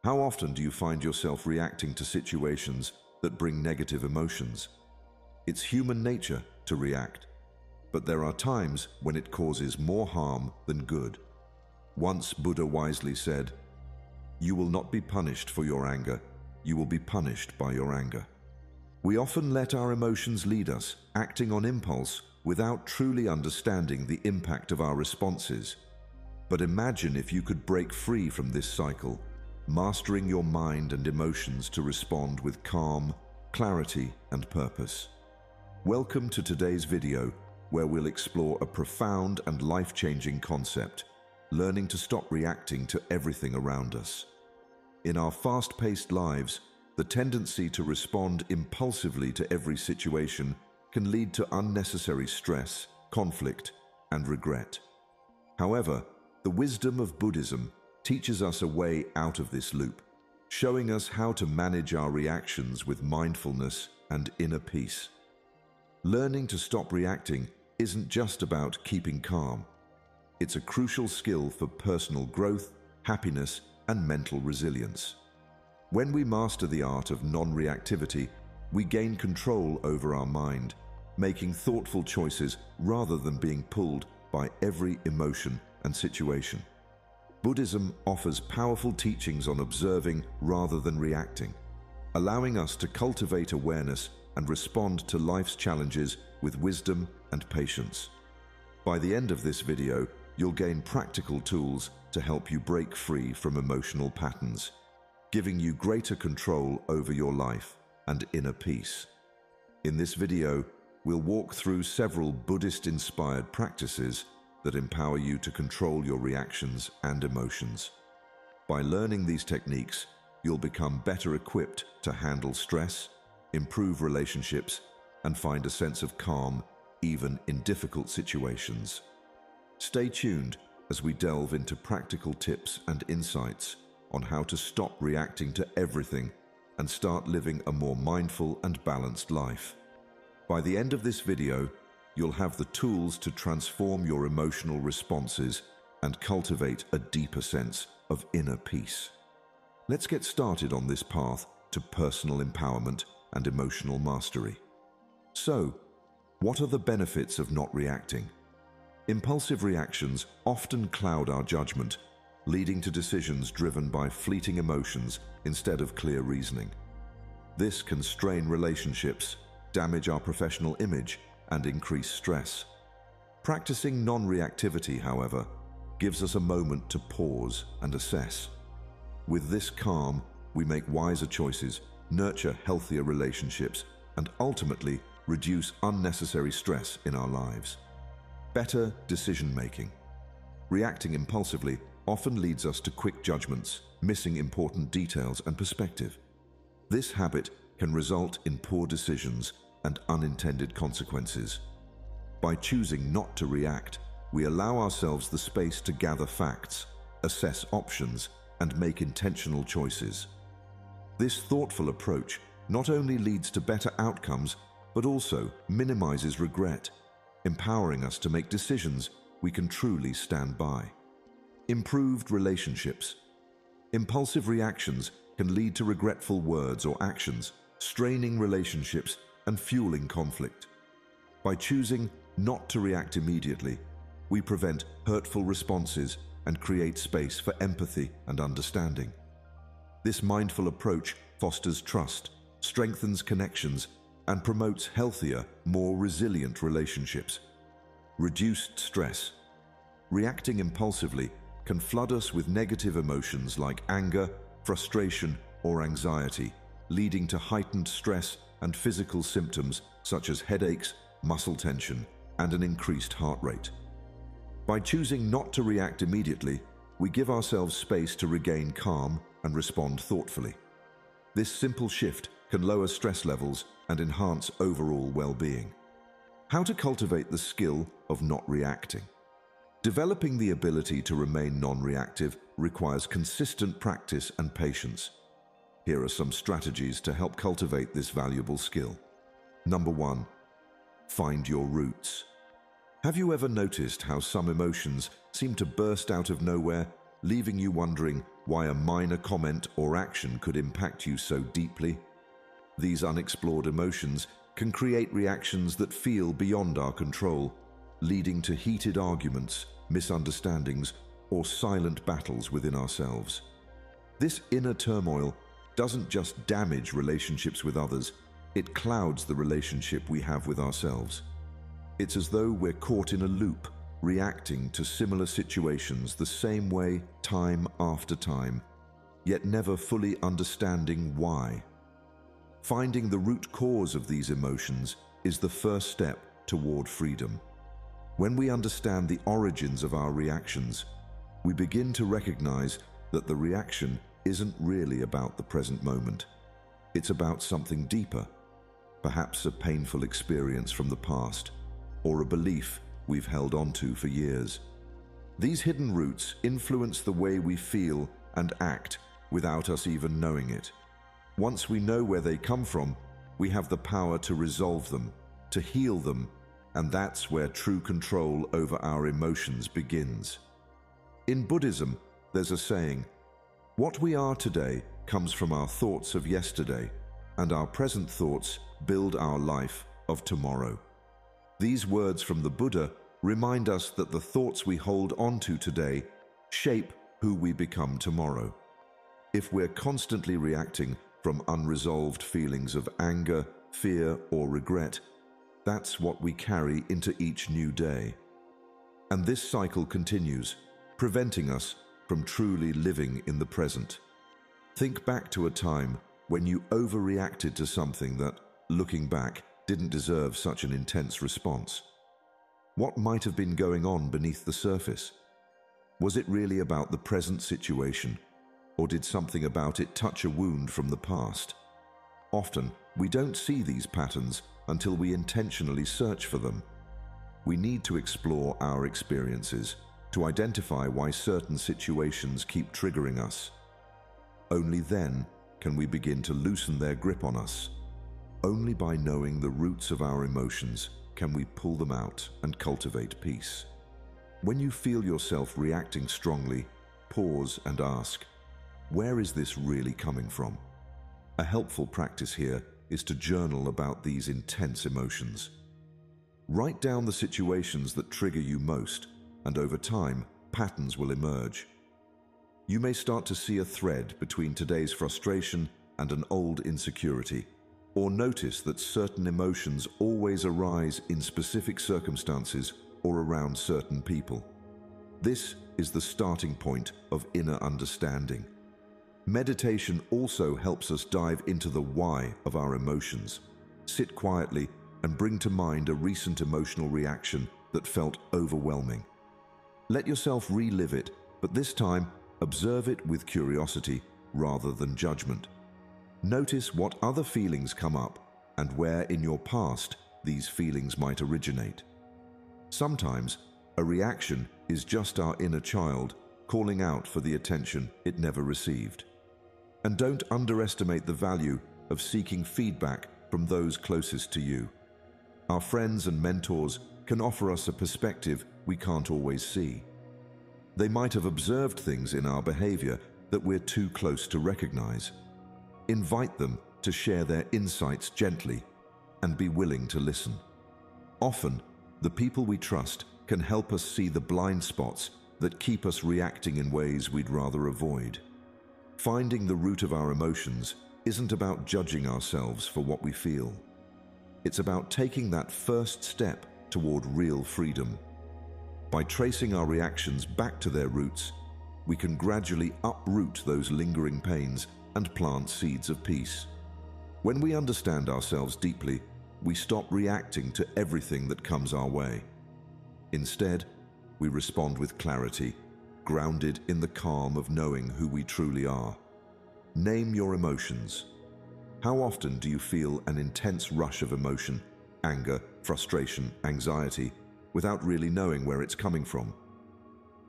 How often do you find yourself reacting to situations that bring negative emotions? It's human nature to react, but there are times when it causes more harm than good. Once Buddha wisely said, "You will not be punished for your anger, you will be punished by your anger." We often let our emotions lead us, acting on impulse without truly understanding the impact of our responses. But imagine if you could break free from this cycle, mastering your mind and emotions to respond with calm, clarity, and purpose. Welcome to today's video, where we'll explore a profound and life-changing concept, learning to stop reacting to everything around us. In our fast-paced lives, the tendency to respond impulsively to every situation can lead to unnecessary stress, conflict, and regret. However, the wisdom of Buddhism teaches us a way out of this loop, showing us how to manage our reactions with mindfulness and inner peace. Learning to stop reacting isn't just about keeping calm. It's a crucial skill for personal growth, happiness, and mental resilience. When we master the art of non-reactivity, we gain control over our mind, making thoughtful choices rather than being pulled by every emotion and situation. Buddhism offers powerful teachings on observing rather than reacting, allowing us to cultivate awareness and respond to life's challenges with wisdom and patience. By the end of this video, you'll gain practical tools to help you break free from emotional patterns, giving you greater control over your life and inner peace. In this video, we'll walk through several Buddhist-inspired practices that empower you to control your reactions and emotions. By learning these techniques, you'll become better equipped to handle stress, improve relationships, and find a sense of calm even in difficult situations. Stay tuned as we delve into practical tips and insights on how to stop reacting to everything and start living a more mindful and balanced life. By the end of this video, you'll have the tools to transform your emotional responses and cultivate a deeper sense of inner peace. Let's get started on this path to personal empowerment and emotional mastery. So, what are the benefits of not reacting? Impulsive reactions often cloud our judgment, leading to decisions driven by fleeting emotions instead of clear reasoning. This can strain relationships, damage our professional image, and increase stress. Practicing non-reactivity, however, gives us a moment to pause and assess. With this calm, we make wiser choices, nurture healthier relationships, and ultimately reduce unnecessary stress in our lives. Better decision-making. Reacting impulsively often leads us to quick judgments, missing important details and perspective. This habit can result in poor decisions and unintended consequences. By choosing not to react, we allow ourselves the space to gather facts, assess options, and make intentional choices. This thoughtful approach not only leads to better outcomes, but also minimizes regret, empowering us to make decisions we can truly stand by. Improved relationships. Impulsive reactions can lead to regretful words or actions, straining relationships and fueling conflict. By choosing not to react immediately, we prevent hurtful responses and create space for empathy and understanding. This mindful approach fosters trust, strengthens connections, and promotes healthier, more resilient relationships. Reduced stress. Reacting impulsively can flood us with negative emotions like anger, frustration, or anxiety, leading to heightened stress and physical symptoms such as headaches, muscle tension, and an increased heart rate. By choosing not to react immediately, we give ourselves space to regain calm and respond thoughtfully. This simple shift can lower stress levels and enhance overall well-being. How to cultivate the skill of not reacting. Developing the ability to remain non-reactive requires consistent practice and patience. Here are some strategies to help cultivate this valuable skill. Number 1. Find your roots. Have you ever noticed how some emotions seem to burst out of nowhere, leaving you wondering why a minor comment or action could impact you so deeply. These unexplored emotions can create reactions that feel beyond our control, leading to heated arguments, misunderstandings, or silent battles within ourselves. This inner turmoil doesn't just damage relationships with others, it clouds the relationship we have with ourselves. It's as though we're caught in a loop, reacting to similar situations the same way time after time, yet never fully understanding why. Finding the root cause of these emotions is the first step toward freedom. When we understand the origins of our reactions, we begin to recognize that the reaction isn't really about the present moment. It's about something deeper, perhaps a painful experience from the past, or a belief we've held onto for years. These hidden roots influence the way we feel and act without us even knowing it. Once we know where they come from, we have the power to resolve them, to heal them, and that's where true control over our emotions begins. In Buddhism, there's a saying, "What we are today comes from our thoughts of yesterday, and our present thoughts build our life of tomorrow." These words from the Buddha remind us that the thoughts we hold onto today shape who we become tomorrow. If we're constantly reacting from unresolved feelings of anger, fear, or regret, that's what we carry into each new day. And this cycle continues, preventing us from truly living in the present. Think back to a time when you overreacted to something that, looking back, didn't deserve such an intense response. What might have been going on beneath the surface? Was it really about the present situation, or did something about it touch a wound from the past? Often, we don't see these patterns until we intentionally search for them. We need to explore our experiences to identify why certain situations keep triggering us. Only then can we begin to loosen their grip on us. Only by knowing the roots of our emotions can we pull them out and cultivate peace. When you feel yourself reacting strongly, pause and ask, where is this really coming from? A helpful practice here is to journal about these intense emotions. Write down the situations that trigger you most, and over time, patterns will emerge. You may start to see a thread between today's frustration and an old insecurity, or notice that certain emotions always arise in specific circumstances or around certain people. This is the starting point of inner understanding. Meditation also helps us dive into the why of our emotions. Sit quietly and bring to mind a recent emotional reaction that felt overwhelming. Let yourself relive it, but this time, observe it with curiosity rather than judgment. Notice what other feelings come up and where in your past these feelings might originate. Sometimes, a reaction is just our inner child calling out for the attention it never received. And don't underestimate the value of seeking feedback from those closest to you. Our friends and mentors can offer us a perspective we can't always see. They might have observed things in our behavior that we're too close to recognize. Invite them to share their insights gently and be willing to listen. Often, the people we trust can help us see the blind spots that keep us reacting in ways we'd rather avoid. Finding the root of our emotions isn't about judging ourselves for what we feel. It's about taking that first step toward real freedom. By tracing our reactions back to their roots, we can gradually uproot those lingering pains and plant seeds of peace. When we understand ourselves deeply, we stop reacting to everything that comes our way. Instead, we respond with clarity, grounded in the calm of knowing who we truly are. Name your emotions. How often do you feel an intense rush of emotion, anger, frustration, anxiety, without really knowing where it's coming from?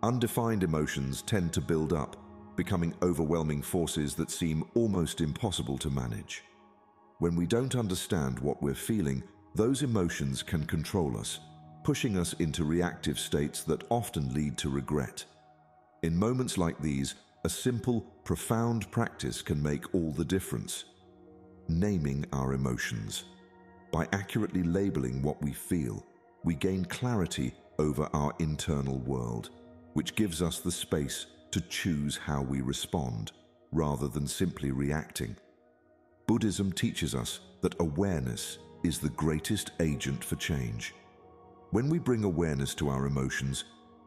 Undefined emotions tend to build up, becoming overwhelming forces that seem almost impossible to manage. When we don't understand what we're feeling, those emotions can control us, pushing us into reactive states that often lead to regret. In moments like these, a simple, profound practice can make all the difference. Naming our emotions. By accurately labeling what we feel, we gain clarity over our internal world, which gives us the space to choose how we respond, rather than simply reacting. Buddhism teaches us that awareness is the greatest agent for change. When we bring awareness to our emotions,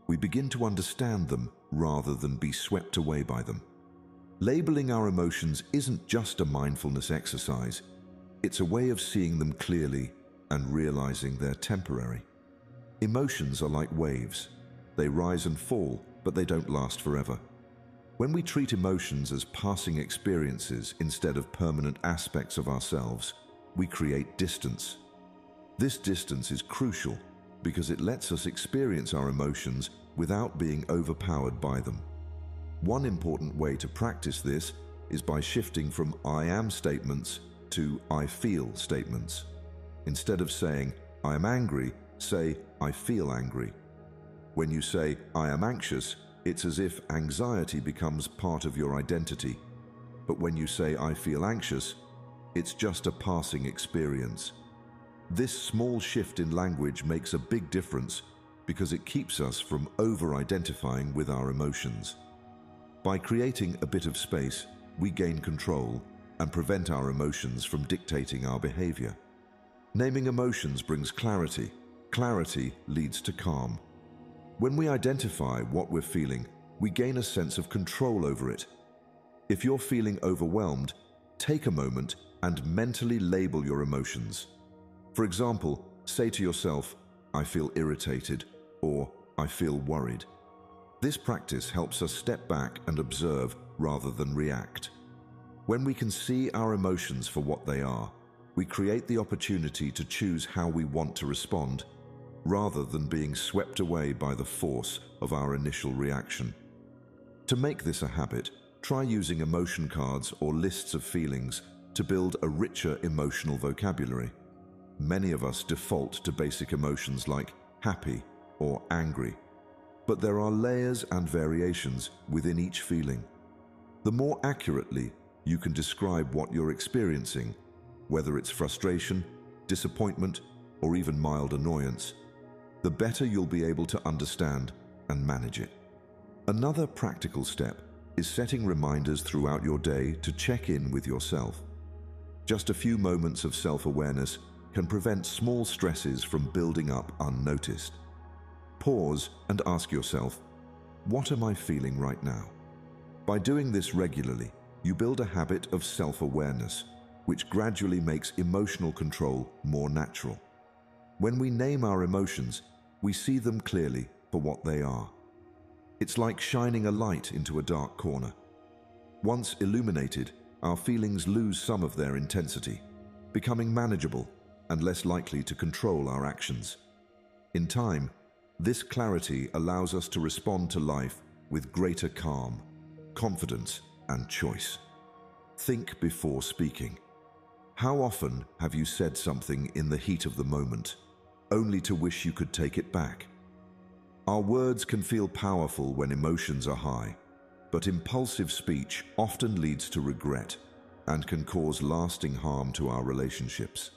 we begin to understand them rather than be swept away by them. Labeling our emotions isn't just a mindfulness exercise, it's a way of seeing them clearly and realizing they're temporary. Emotions are like waves. They rise and fall, but they don't last forever. When we treat emotions as passing experiences instead of permanent aspects of ourselves, we create distance. This distance is crucial because it lets us experience our emotions without being overpowered by them. One important way to practice this is by shifting from I am statements to I feel statements. Instead of saying I am angry, say I feel angry. When you say I am anxious, it's as if anxiety becomes part of your identity. But when you say I feel anxious, it's just a passing experience. This small shift in language makes a big difference because it keeps us from over-identifying with our emotions. By creating a bit of space, we gain control and prevent our emotions from dictating our behavior. Naming emotions brings clarity. Clarity leads to calm. When we identify what we're feeling, we gain a sense of control over it. If you're feeling overwhelmed, take a moment and mentally label your emotions. For example, say to yourself, I feel irritated, or I feel worried. This practice helps us step back and observe rather than react. When we can see our emotions for what they are, we create the opportunity to choose how we want to respond, rather than being swept away by the force of our initial reaction. To make this a habit, try using emotion cards or lists of feelings to build a richer emotional vocabulary. Many of us default to basic emotions like happy or angry, but there are layers and variations within each feeling. The more accurately you can describe what you're experiencing, whether it's frustration, disappointment, or even mild annoyance, the better you'll be able to understand and manage it. Another practical step is setting reminders throughout your day to check in with yourself. Just a few moments of self-awareness can prevent small stresses from building up unnoticed. Pause and ask yourself, what am I feeling right now? By doing this regularly, you build a habit of self-awareness, which gradually makes emotional control more natural. When we name our emotions, we see them clearly for what they are. It's like shining a light into a dark corner. Once illuminated, our feelings lose some of their intensity, becoming manageable and less likely to control our actions. In time, this clarity allows us to respond to life with greater calm, confidence, and choice. Think before speaking. How often have you said something in the heat of the moment, only to wish you could take it back? Our words can feel powerful when emotions are high, but impulsive speech often leads to regret and can cause lasting harm to our relationships.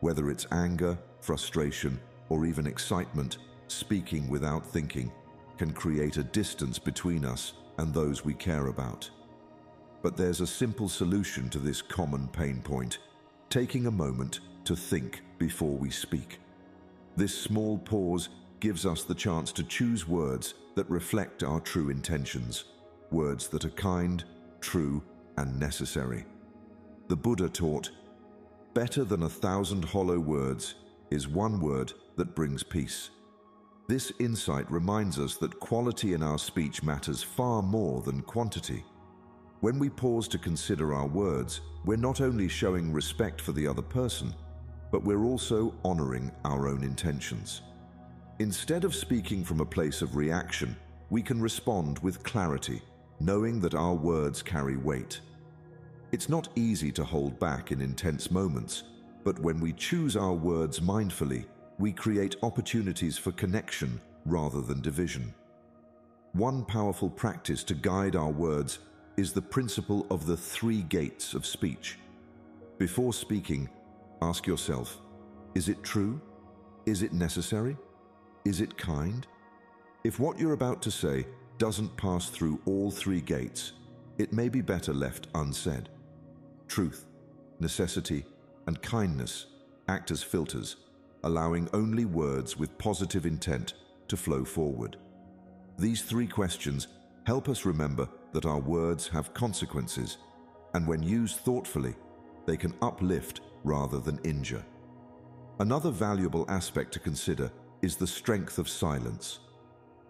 Whether it's anger, frustration, or even excitement, speaking without thinking can create a distance between us and those we care about. But there's a simple solution to this common pain point: taking a moment to think before we speak. This small pause gives us the chance to choose words that reflect our true intentions, words that are kind, true, and necessary. The Buddha taught, "Better than 1,000 hollow words is one word that brings peace." This insight reminds us that quality in our speech matters far more than quantity. When we pause to consider our words, we're not only showing respect for the other person, but we're also honoring our own intentions. Instead of speaking from a place of reaction, we can respond with clarity, knowing that our words carry weight. It's not easy to hold back in intense moments, but when we choose our words mindfully, we create opportunities for connection rather than division. One powerful practice to guide our words is the principle of the three gates of speech. Before speaking, ask yourself, is it true? Is it necessary? Is it kind? If what you're about to say doesn't pass through all three gates, it may be better left unsaid. Truth, necessity, and kindness act as filters, allowing only words with positive intent to flow forward. These three questions help us remember that our words have consequences, and when used thoughtfully, they can uplift rather than injure. Another valuable aspect to consider is the strength of silence.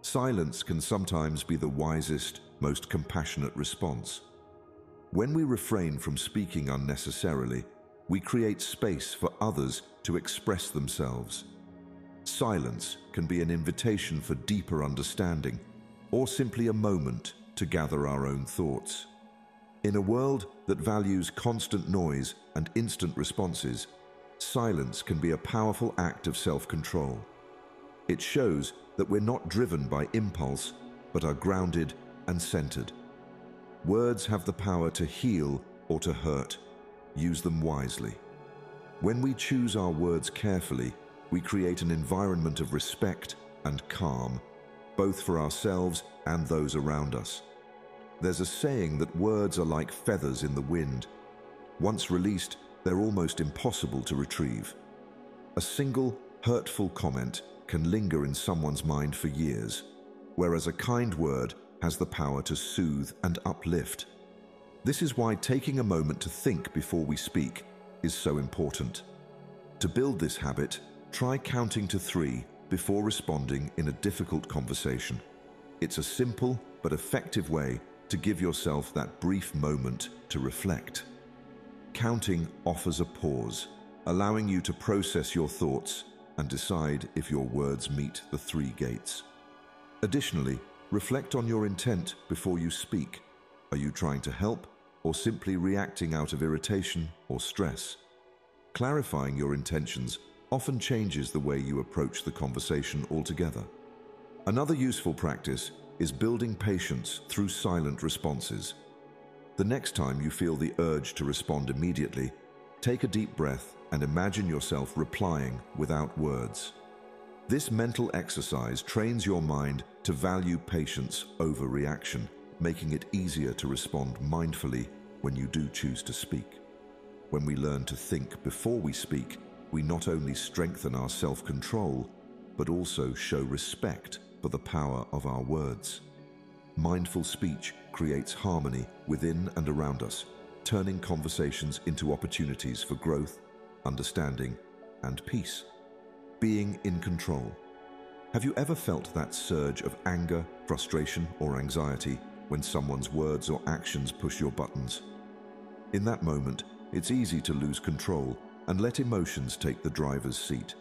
Silence can sometimes be the wisest, most compassionate response. When we refrain from speaking unnecessarily, we create space for others to express themselves. Silence can be an invitation for deeper understanding, or simply a moment to gather our own thoughts. In a world that values constant noise and instant responses, silence can be a powerful act of self-control. It shows that we're not driven by impulse, but are grounded and centered. Words have the power to heal or to hurt. Use them wisely. When we choose our words carefully, we create an environment of respect and calm, both for ourselves and those around us. There's a saying that words are like feathers in the wind. Once released, they're almost impossible to retrieve. A single, hurtful comment can linger in someone's mind for years, whereas a kind word has the power to soothe and uplift. This is why taking a moment to think before we speak is so important. To build this habit, try counting to 3 before responding in a difficult conversation. It's a simple but effective way to give yourself that brief moment to reflect. Counting offers a pause, allowing you to process your thoughts and decide if your words meet the 3 gates. Additionally, reflect on your intent before you speak. Are you trying to help or simply reacting out of irritation or stress? Clarifying your intentions often changes the way you approach the conversation altogether. Another useful practice is building patience through silent responses. The next time you feel the urge to respond immediately, take a deep breath and imagine yourself replying without words. This mental exercise trains your mind to value patience over reaction, making it easier to respond mindfully when you do choose to speak. When we learn to think before we speak, we not only strengthen our self-control, but also show respect for the power of our words. Mindful speech creates harmony within and around us, turning conversations into opportunities for growth, understanding, and peace. Being in control. Have you ever felt that surge of anger, frustration, or anxiety when someone's words or actions push your buttons? In that moment, it's easy to lose control and let emotions take the driver's seat.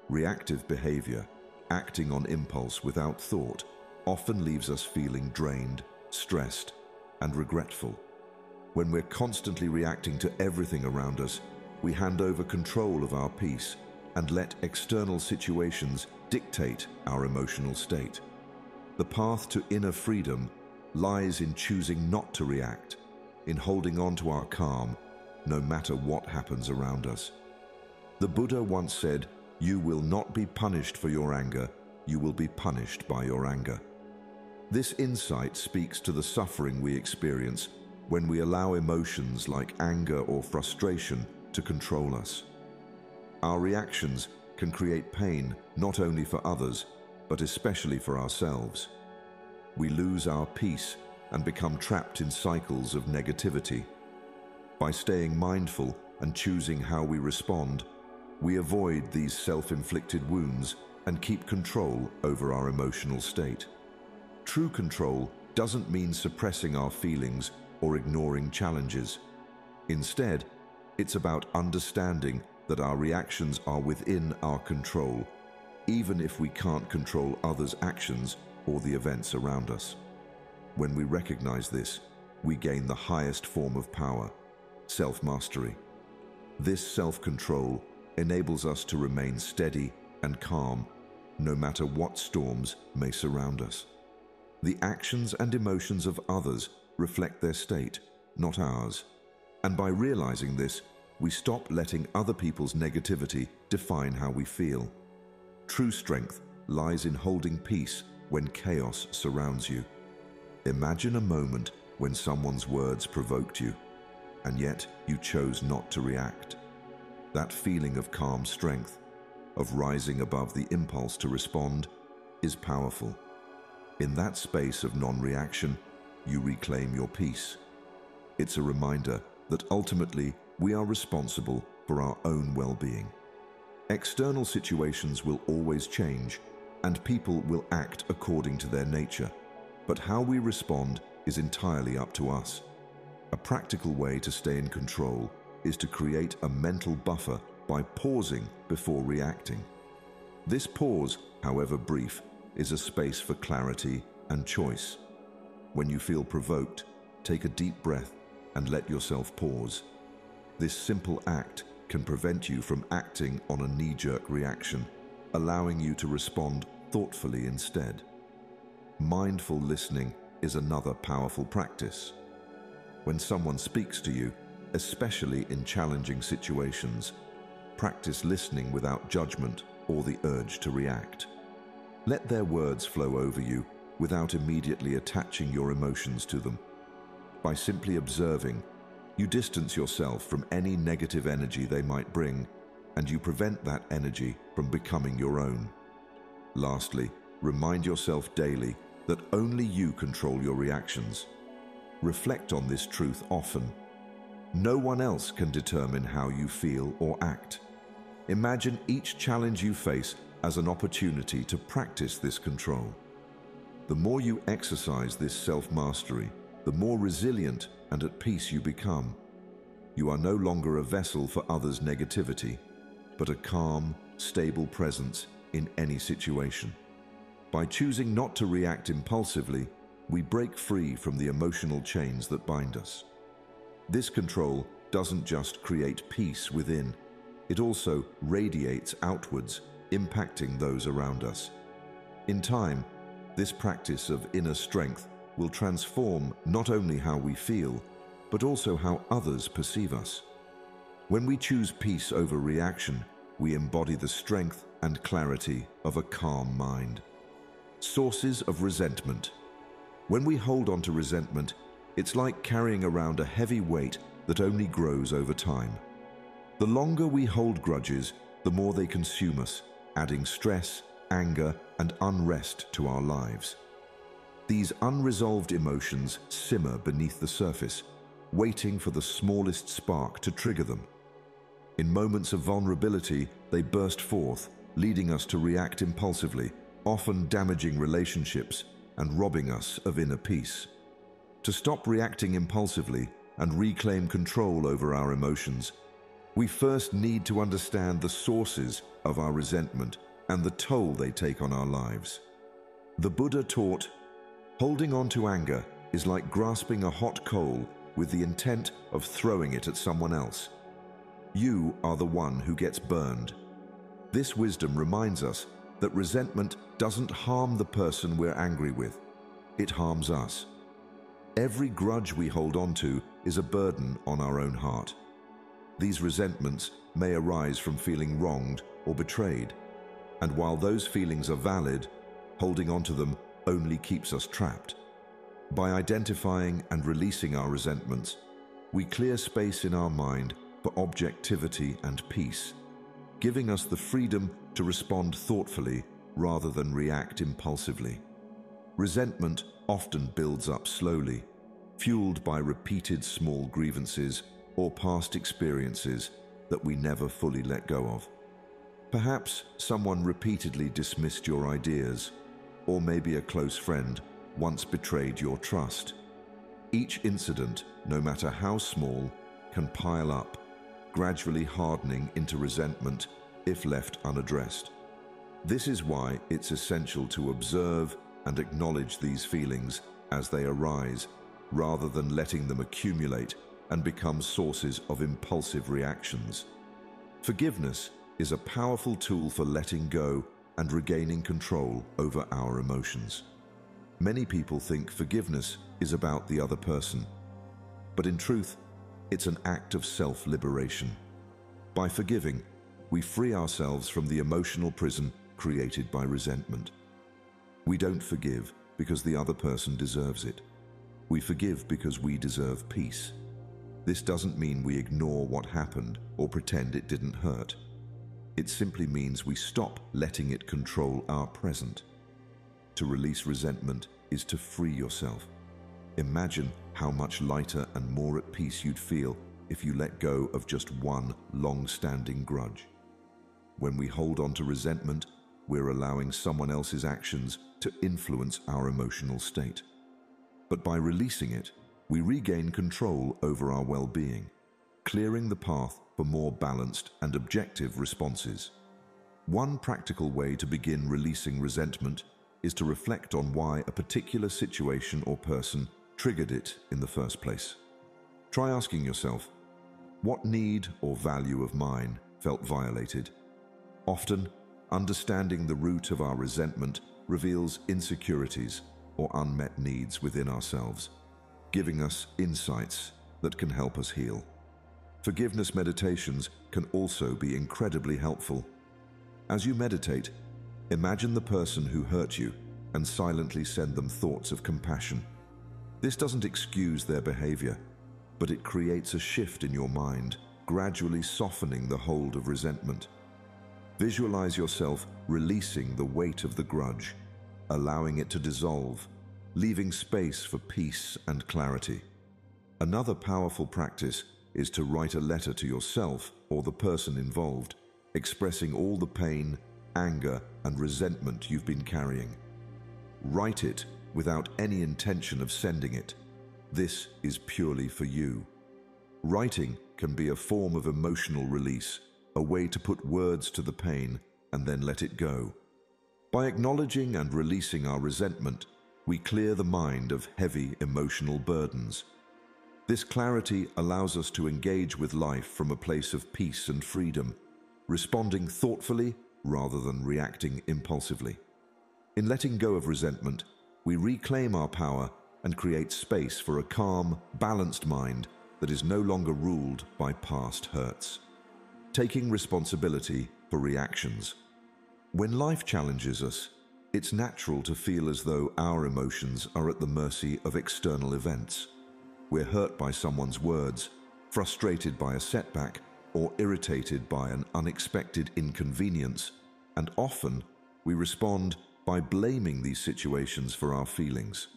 Reactive behavior, acting on impulse without thought, often leaves us feeling drained, stressed, and regretful. When we're constantly reacting to everything around us, we hand over control of our peace and let external situations dictate our emotional state. The path to inner freedom lies in choosing not to react, in holding on to our calm, no matter what happens around us. The Buddha once said, "You will not be punished for your anger, you will be punished by your anger." This insight speaks to the suffering we experience when we allow emotions like anger or frustration to control us. Our reactions can create pain not only for others, but especially for ourselves. We lose our peace and become trapped in cycles of negativity. By staying mindful and choosing how we respond, we avoid these self-inflicted wounds and keep control over our emotional state. True control doesn't mean suppressing our feelings or ignoring challenges. Instead, it's about understanding that our reactions are within our control, even if we can't control others' actions or the events around us. When we recognize this, we gain the highest form of power, self-mastery. This self-control enables us to remain steady and calm, no matter what storms may surround us. The actions and emotions of others reflect their state, not ours. And by realizing this, we stop letting other people's negativity define how we feel. True strength lies in holding peace when chaos surrounds you. Imagine a moment when someone's words provoked you, and yet you chose not to react. That feeling of calm strength, of rising above the impulse to respond, is powerful. In that space of non-reaction, you reclaim your peace. It's a reminder that ultimately we are responsible for our own well-being. External situations will always change, and people will act according to their nature, but how we respond is entirely up to us. A practical way to stay in control is to create a mental buffer by pausing before reacting. This pause, however brief, is a space for clarity and choice. When you feel provoked, take a deep breath and let yourself pause. This simple act can prevent you from acting on a knee-jerk reaction, allowing you to respond thoughtfully instead. Mindful listening is another powerful practice. When someone speaks to you, especially in challenging situations, practice listening without judgment or the urge to react. Let their words flow over you without immediately attaching your emotions to them. By simply observing, you distance yourself from any negative energy they might bring, and you prevent that energy from becoming your own. Lastly, remind yourself daily that only you control your reactions. Reflect on this truth often. No one else can determine how you feel or act. Imagine each challenge you face as an opportunity to practice this control. The more you exercise this self-mastery, the more resilient and at peace you become. You are no longer a vessel for others' negativity, but a calm, stable presence in any situation. By choosing not to react impulsively, we break free from the emotional chains that bind us. This control doesn't just create peace within, it also radiates outwards, impacting those around us. In time, this practice of inner strength will transform not only how we feel, but also how others perceive us. When we choose peace over reaction, we embody the strength and clarity of a calm mind. Sources of resentment. When we hold on to resentment, it's like carrying around a heavy weight that only grows over time. The longer we hold grudges, the more they consume us, adding stress, anger, and unrest to our lives. These unresolved emotions simmer beneath the surface, waiting for the smallest spark to trigger them. In moments of vulnerability, they burst forth, leading us to react impulsively, often damaging relationships and robbing us of inner peace. To stop reacting impulsively and reclaim control over our emotions, we first need to understand the sources of our resentment and the toll they take on our lives. The Buddha taught, holding on to anger is like grasping a hot coal with the intent of throwing it at someone else. You are the one who gets burned. This wisdom reminds us that resentment doesn't harm the person we're angry with. It harms us. Every grudge we hold on to is a burden on our own heart. These resentments may arise from feeling wronged or betrayed, and while those feelings are valid, holding on to them only keeps us trapped. By identifying and releasing our resentments, we clear space in our mind for objectivity and peace, giving us the freedom to respond thoughtfully rather than react impulsively. Resentment often builds up slowly, fueled by repeated small grievances or past experiences that we never fully let go of. Perhaps someone repeatedly dismissed your ideas, or maybe a close friend once betrayed your trust. Each incident, no matter how small, can pile up, gradually hardening into resentment if left unaddressed. This is why it's essential to observe and acknowledge these feelings as they arise, rather than letting them accumulate and become sources of impulsive reactions. Forgiveness is a powerful tool for letting go and regaining control over our emotions. Many people think forgiveness is about the other person, but in truth, it's an act of self-liberation. By forgiving, we free ourselves from the emotional prison created by resentment. We don't forgive because the other person deserves it. We forgive because we deserve peace. This doesn't mean we ignore what happened or pretend it didn't hurt. It simply means we stop letting it control our present. To release resentment is to free yourself. Imagine how much lighter and more at peace you'd feel if you let go of just one long-standing grudge. When we hold on to resentment, we're allowing someone else's actions to influence our emotional state. But by releasing it, we regain control over our well-being, clearing the path for more balanced and objective responses. One practical way to begin releasing resentment is to reflect on why a particular situation or person triggered it in the first place. Try asking yourself, what need or value of mine felt violated? Often, understanding the root of our resentment reveals insecurities or unmet needs within ourselves, giving us insights that can help us heal. Forgiveness meditations can also be incredibly helpful. As you meditate, imagine the person who hurt you and silently send them thoughts of compassion. This doesn't excuse their behavior, but it creates a shift in your mind, gradually softening the hold of resentment. Visualize yourself releasing the weight of the grudge, allowing it to dissolve, leaving space for peace and clarity. Another powerful practice is to write a letter to yourself or the person involved, expressing all the pain, anger, and resentment you've been carrying. Write it without any intention of sending it. This is purely for you. Writing can be a form of emotional release, a way to put words to the pain and then let it go. By acknowledging and releasing our resentment, we clear the mind of heavy emotional burdens. This clarity allows us to engage with life from a place of peace and freedom, responding thoughtfully rather than reacting impulsively. In letting go of resentment, we reclaim our power and create space for a calm, balanced mind that is no longer ruled by past hurts. Taking responsibility for reactions. When life challenges us, it's natural to feel as though our emotions are at the mercy of external events. We're hurt by someone's words, frustrated by a setback, or irritated by an unexpected inconvenience, and often we respond by blaming these situations for our feelings.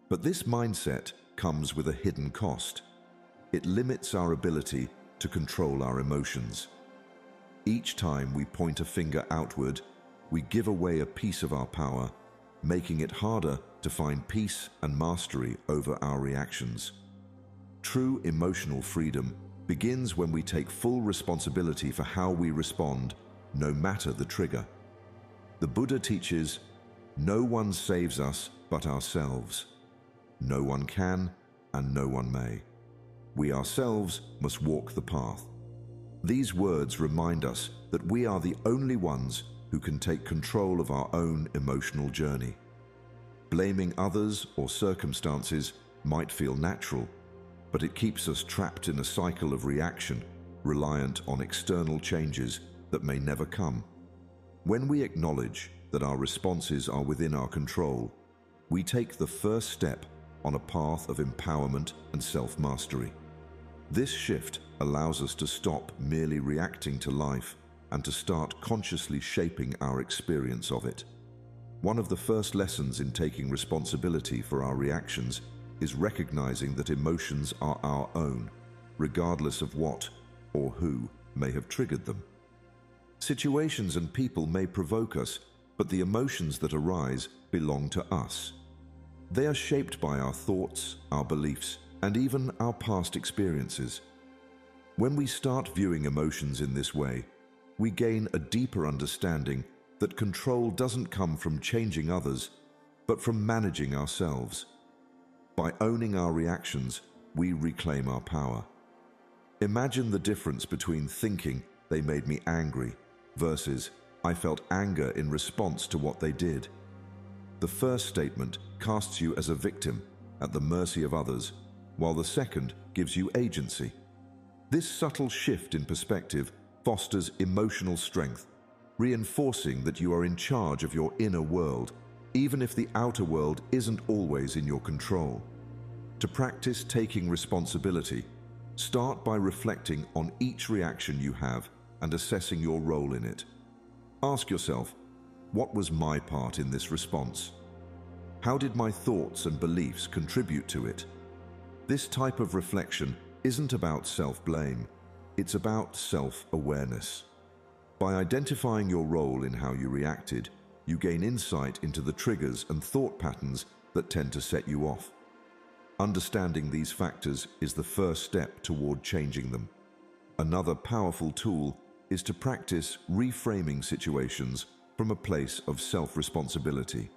But this mindset comes with a hidden cost. It limits our ability to control our emotions. Each time we point a finger outward, we give away a piece of our power, making it harder to find peace and mastery over our reactions. True emotional freedom begins when we take full responsibility for how we respond, no matter the trigger. The Buddha teaches, no one saves us but ourselves. No one can and no one may. We ourselves must walk the path. These words remind us that we are the only ones who can take control of our own emotional journey. Blaming others or circumstances might feel natural, but it keeps us trapped in a cycle of reaction, reliant on external changes that may never come. When we acknowledge that our responses are within our control, we take the first step on a path of empowerment and self-mastery. This shift allows us to stop merely reacting to life and to start consciously shaping our experience of it. One of the first lessons in taking responsibility for our reactions is recognizing that emotions are our own, regardless of what or who may have triggered them. Situations and people may provoke us, but the emotions that arise belong to us. They are shaped by our thoughts, our beliefs, and even our past experiences. When we start viewing emotions in this way, we gain a deeper understanding that control doesn't come from changing others, but from managing ourselves. By owning our reactions, we reclaim our power. Imagine the difference between thinking they made me angry versus I felt anger in response to what they did. the first statement casts you as a victim at the mercy of others, while the second gives you agency. This subtle shift in perspective fosters emotional strength, reinforcing that you are in charge of your inner world, even if the outer world isn't always in your control. To practice taking responsibility, start by reflecting on each reaction you have and assessing your role in it. Ask yourself, what was my part in this response? How did my thoughts and beliefs contribute to it? This type of reflection isn't about self-blame, it's about self-awareness. By identifying your role in how you reacted, you gain insight into the triggers and thought patterns that tend to set you off. Understanding these factors is the first step toward changing them. Another powerful tool is to practice reframing situations from a place of self-responsibility.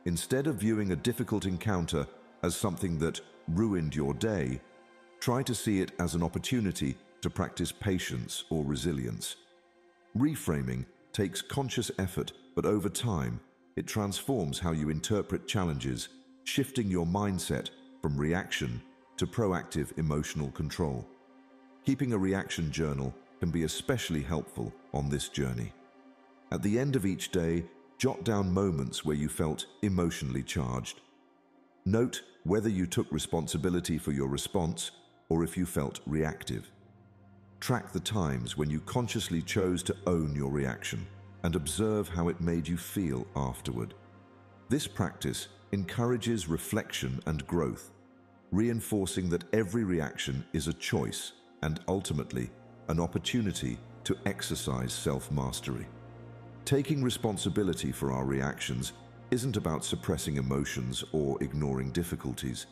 Instead of viewing a difficult encounter as something that ruined your day, try to see it as an opportunity to practice patience or resilience. Reframing takes conscious effort, but over time, it transforms how you interpret challenges, shifting your mindset from reaction to proactive emotional control. Keeping a reaction journal can be especially helpful on this journey. At the end of each day, jot down moments where you felt emotionally charged. Note whether you took responsibility for your response or if you felt reactive. Track the times when you consciously chose to own your reaction and observe how it made you feel afterward. This practice encourages reflection and growth, reinforcing that every reaction is a choice and ultimately an opportunity to exercise self-mastery. Taking responsibility for our reactions isn't about suppressing emotions or ignoring difficulties.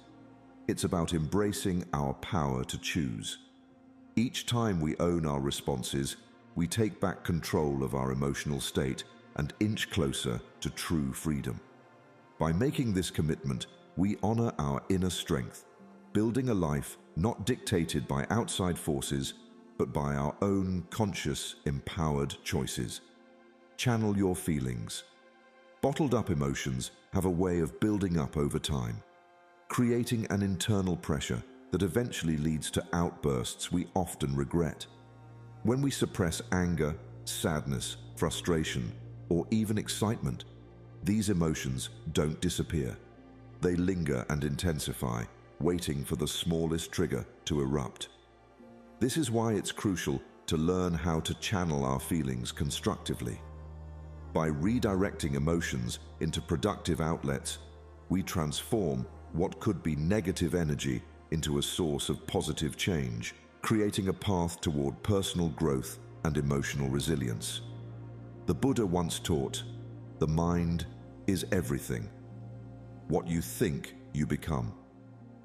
It's about embracing our power to choose. Each time we own our responses, we take back control of our emotional state and inch closer to true freedom. By making this commitment, we honor our inner strength, building a life not dictated by outside forces, but by our own conscious, empowered choices. Channel your feelings. Bottled up emotions have a way of building up over time, creating an internal pressure that eventually leads to outbursts we often regret. When we suppress anger, sadness, frustration, or even excitement, these emotions don't disappear. They linger and intensify, waiting for the smallest trigger to erupt. This is why it's crucial to learn how to channel our feelings constructively. By redirecting emotions into productive outlets, we transform what could be negative energy into a source of positive change, creating a path toward personal growth and emotional resilience. The Buddha once taught, "The mind is everything. What you think, you become."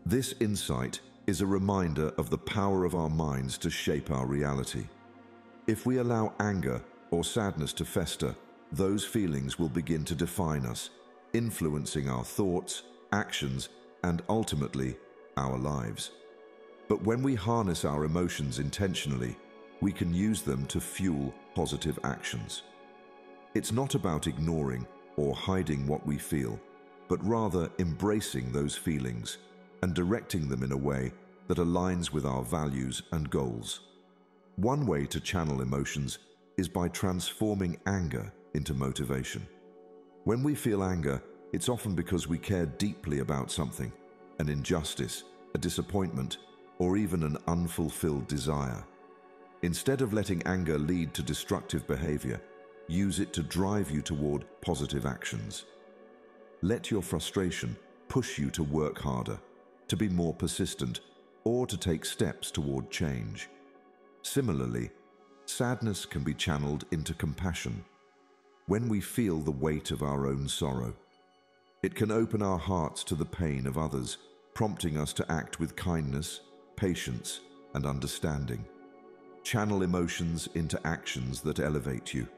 This insight is a reminder of the power of our minds to shape our reality. If we allow anger or sadness to fester, those feelings will begin to define us, influencing our thoughts, actions, and ultimately, our lives. But when we harness our emotions intentionally, we can use them to fuel positive actions. It's not about ignoring or hiding what we feel, but rather embracing those feelings and directing them in a way that aligns with our values and goals. One way to channel emotions is by transforming anger into motivation. When we feel anger, it's often because we care deeply about something, an injustice, a disappointment, or even an unfulfilled desire. Instead of letting anger lead to destructive behavior, use it to drive you toward positive actions. Let your frustration push you to work harder, to be more persistent, or to take steps toward change. Similarly, sadness can be channeled into compassion. When we feel the weight of our own sorrow, it can open our hearts to the pain of others, prompting us to act with kindness, patience, and understanding. Channel emotions into actions that elevate you.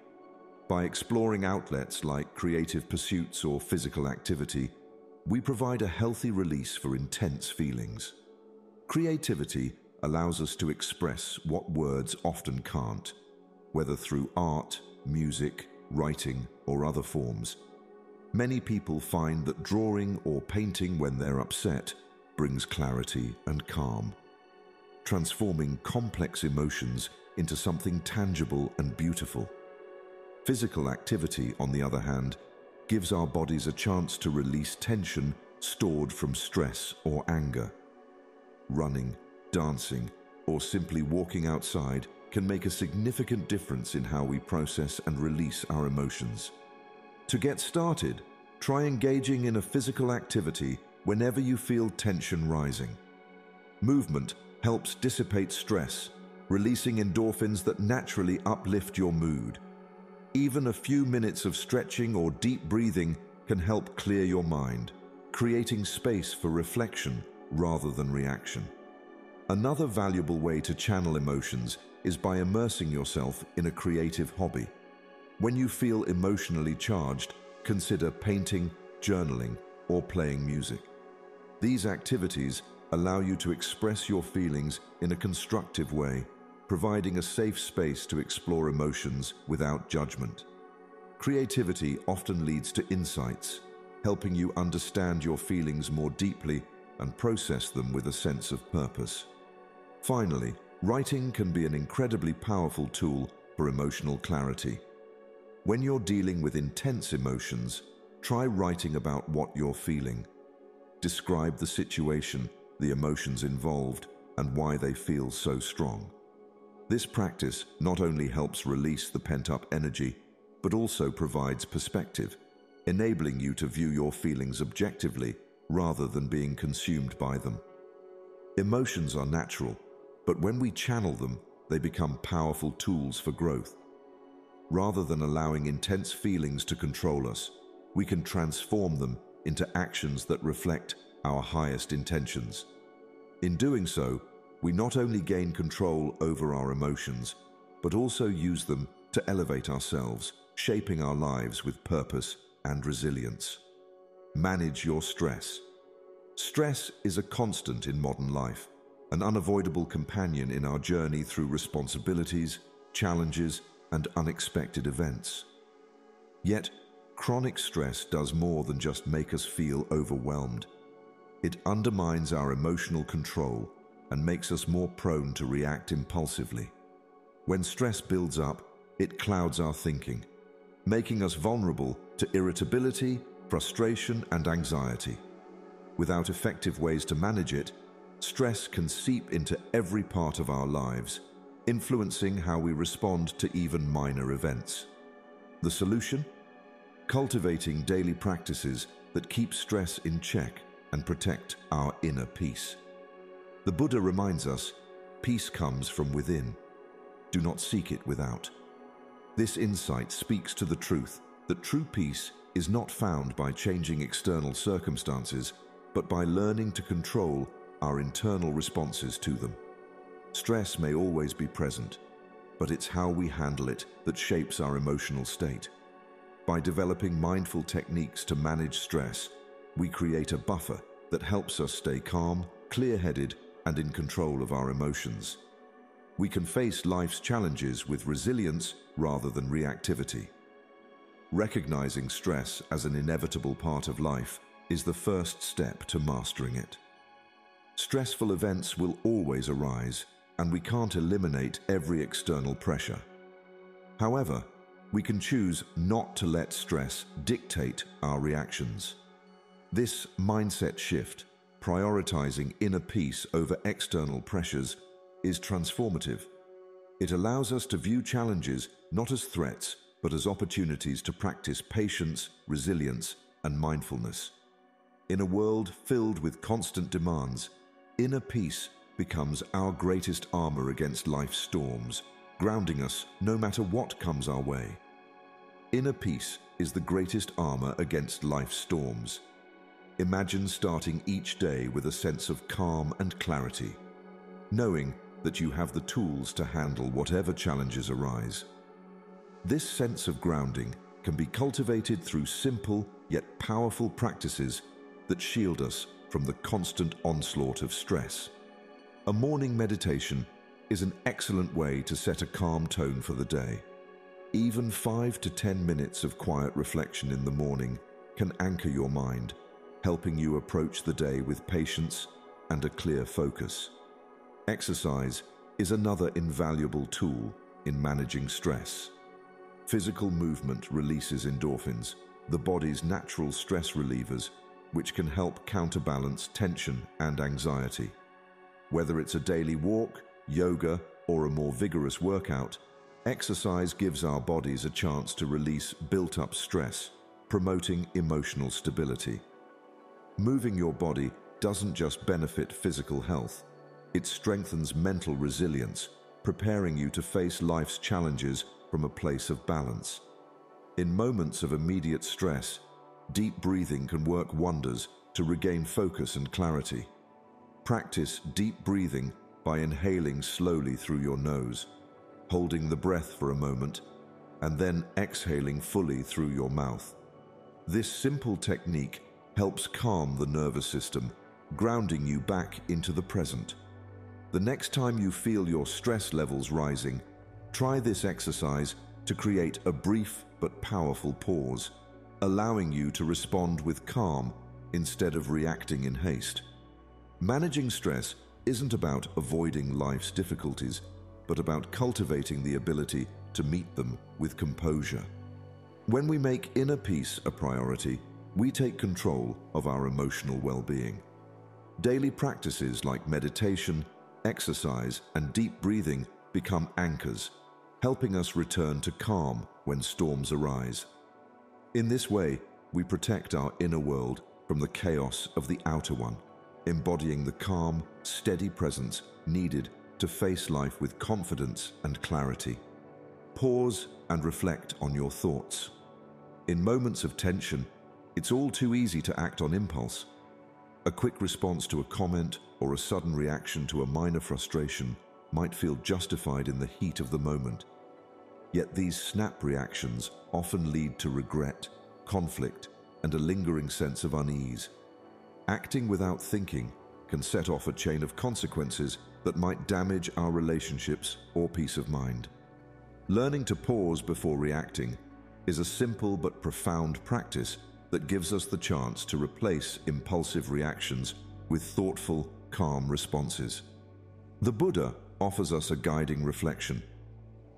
By exploring outlets like creative pursuits or physical activity, we provide a healthy release for intense feelings. Creativity allows us to express what words often can't, whether through art, music, writing, or other forms. Many people find that drawing or painting when they're upset brings clarity and calm, transforming complex emotions into something tangible and beautiful. Physical activity, on the other hand, gives our bodies a chance to release tension stored from stress or anger. Running, dancing, or simply walking outside can make a significant difference in how we process and release our emotions. To get started, try engaging in a physical activity whenever you feel tension rising. Movement helps dissipate stress, releasing endorphins that naturally uplift your mood. Even a few minutes of stretching or deep breathing can help clear your mind, creating space for reflection rather than reaction. Another valuable way to channel emotions is by immersing yourself in a creative hobby. When you feel emotionally charged, consider painting, journaling, or playing music. These activities allow you to express your feelings in a constructive way, providing a safe space to explore emotions without judgment. Creativity often leads to insights, helping you understand your feelings more deeply and process them with a sense of purpose. Finally, writing can be an incredibly powerful tool for emotional clarity. When you're dealing with intense emotions, try writing about what you're feeling. Describe the situation, the emotions involved, and why they feel so strong. This practice not only helps release the pent-up energy, but also provides perspective, enabling you to view your feelings objectively rather than being consumed by them. Emotions are natural, but when we channel them, they become powerful tools for growth. Rather than allowing intense feelings to control us, we can transform them into actions that reflect our highest intentions. In doing so, we not only gain control over our emotions, but also use them to elevate ourselves, shaping our lives with purpose and resilience. Manage your stress. Stress is a constant in modern life, an unavoidable companion in our journey through responsibilities, challenges, and unexpected events. Yet, chronic stress does more than just make us feel overwhelmed. It undermines our emotional control and makes us more prone to react impulsively. When stress builds up, it clouds our thinking, making us vulnerable to irritability, frustration, and anxiety. Without effective ways to manage it, stress can seep into every part of our lives, influencing how we respond to even minor events. The solution? Cultivating daily practices that keep stress in check and protect our inner peace. The Buddha reminds us, peace comes from within. Do not seek it without. This insight speaks to the truth that true peace is not found by changing external circumstances, but by learning to control our internal responses to them. Stress may always be present, but it's how we handle it that shapes our emotional state. By developing mindful techniques to manage stress, we create a buffer that helps us stay calm, clear-headed, and in control of our emotions. We can face life's challenges with resilience rather than reactivity. Recognizing stress as an inevitable part of life is the first step to mastering it. Stressful events will always arise, and we can't eliminate every external pressure. However, we can choose not to let stress dictate our reactions. This mindset shift, prioritizing inner peace over external pressures, is transformative. It allows us to view challenges not as threats, but as opportunities to practice patience, resilience, and mindfulness. In a world filled with constant demands, inner peace becomes our greatest armor against life's storms, grounding us no matter what comes our way. Inner peace is the greatest armor against life's storms. Imagine starting each day with a sense of calm and clarity, knowing that you have the tools to handle whatever challenges arise. This sense of grounding can be cultivated through simple yet powerful practices that shield us from the constant onslaught of stress. A morning meditation is an excellent way to set a calm tone for the day. Even 5 to 10 minutes of quiet reflection in the morning can anchor your mind, helping you approach the day with patience and a clear focus. Exercise is another invaluable tool in managing stress. Physical movement releases endorphins, the body's natural stress relievers, which can help counterbalance tension and anxiety. Whether it's a daily walk, yoga, or a more vigorous workout, exercise gives our bodies a chance to release built-up stress, promoting emotional stability. Moving your body doesn't just benefit physical health, it strengthens mental resilience, preparing you to face life's challenges from a place of balance. In moments of immediate stress, deep breathing can work wonders to regain focus and clarity. Practice deep breathing by inhaling slowly through your nose, holding the breath for a moment, and then exhaling fully through your mouth. This simple technique helps calm the nervous system, grounding you back into the present. The next time you feel your stress levels rising, try this exercise to create a brief but powerful pause, allowing you to respond with calm instead of reacting in haste. Managing stress isn't about avoiding life's difficulties, but about cultivating the ability to meet them with composure. When we make inner peace a priority, we take control of our emotional well-being. Daily practices like meditation, exercise, and deep breathing become anchors, helping us return to calm when storms arise. In this way, we protect our inner world from the chaos of the outer one, embodying the calm, steady presence needed to face life with confidence and clarity. Pause and reflect on your thoughts. In moments of tension, it's all too easy to act on impulse. A quick response to a comment or a sudden reaction to a minor frustration might feel justified in the heat of the moment. Yet these snap reactions often lead to regret, conflict, and a lingering sense of unease. Acting without thinking can set off a chain of consequences that might damage our relationships or peace of mind. Learning to pause before reacting is a simple but profound practice that gives us the chance to replace impulsive reactions with thoughtful, calm responses. The Buddha offers us a guiding reflection.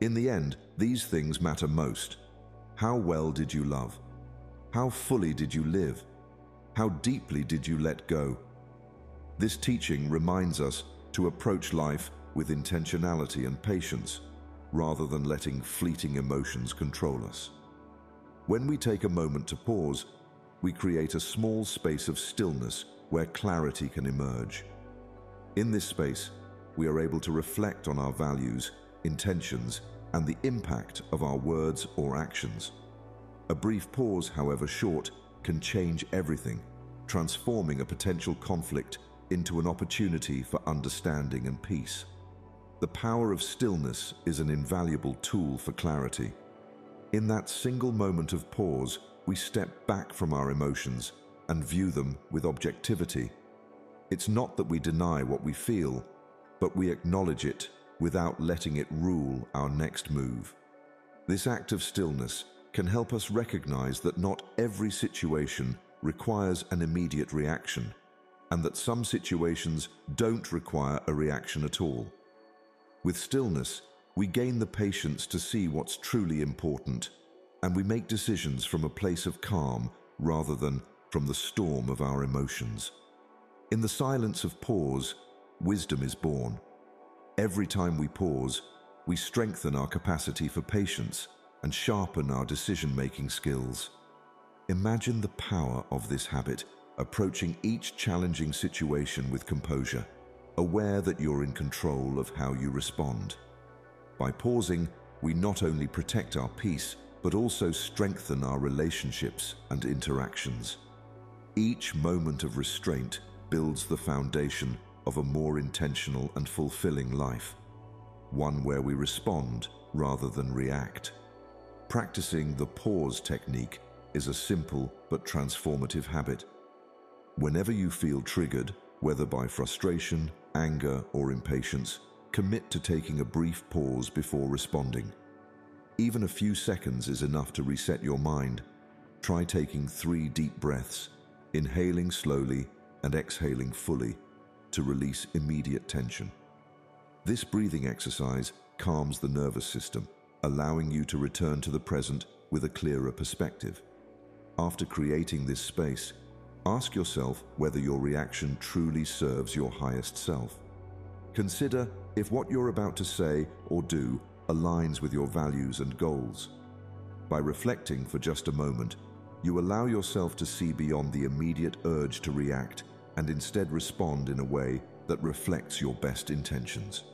In the end, these things matter most. How well did you love? How fully did you live? How deeply did you let go? This teaching reminds us to approach life with intentionality and patience, rather than letting fleeting emotions control us. When we take a moment to pause, we create a small space of stillness where clarity can emerge. In this space, we are able to reflect on our values, intentions, and the impact of our words or actions. A brief pause, however short, can change everything, transforming a potential conflict into an opportunity for understanding and peace. The power of stillness is an invaluable tool for clarity. In that single moment of pause, we step back from our emotions and view them with objectivity. It's not that we deny what we feel, but we acknowledge it without letting it rule our next move. This act of stillness can help us recognize that not every situation requires an immediate reaction, and that some situations don't require a reaction at all. With stillness, we gain the patience to see what's truly important, and we make decisions from a place of calm rather than from the storm of our emotions. In the silence of pause, wisdom is born. Every time we pause, we strengthen our capacity for patience and sharpen our decision-making skills. Imagine the power of this habit, approaching each challenging situation with composure, aware that you're in control of how you respond. By pausing, we not only protect our peace, but also strengthen our relationships and interactions. Each moment of restraint builds the foundation of a more intentional and fulfilling life, one where we respond rather than react. Practicing the pause technique is a simple but transformative habit. Whenever you feel triggered, whether by frustration, anger, or impatience, commit to taking a brief pause before responding. Even a few seconds is enough to reset your mind, try taking 3 deep breaths, inhaling slowly and exhaling fully to release immediate tension. This breathing exercise calms the nervous system, allowing you to return to the present with a clearer perspective. After creating this space, ask yourself whether your reaction truly serves your highest self. Consider if what you're about to say or do aligns with your values and goals. By reflecting for just a moment, you allow yourself to see beyond the immediate urge to react and instead respond in a way that reflects your best intentions.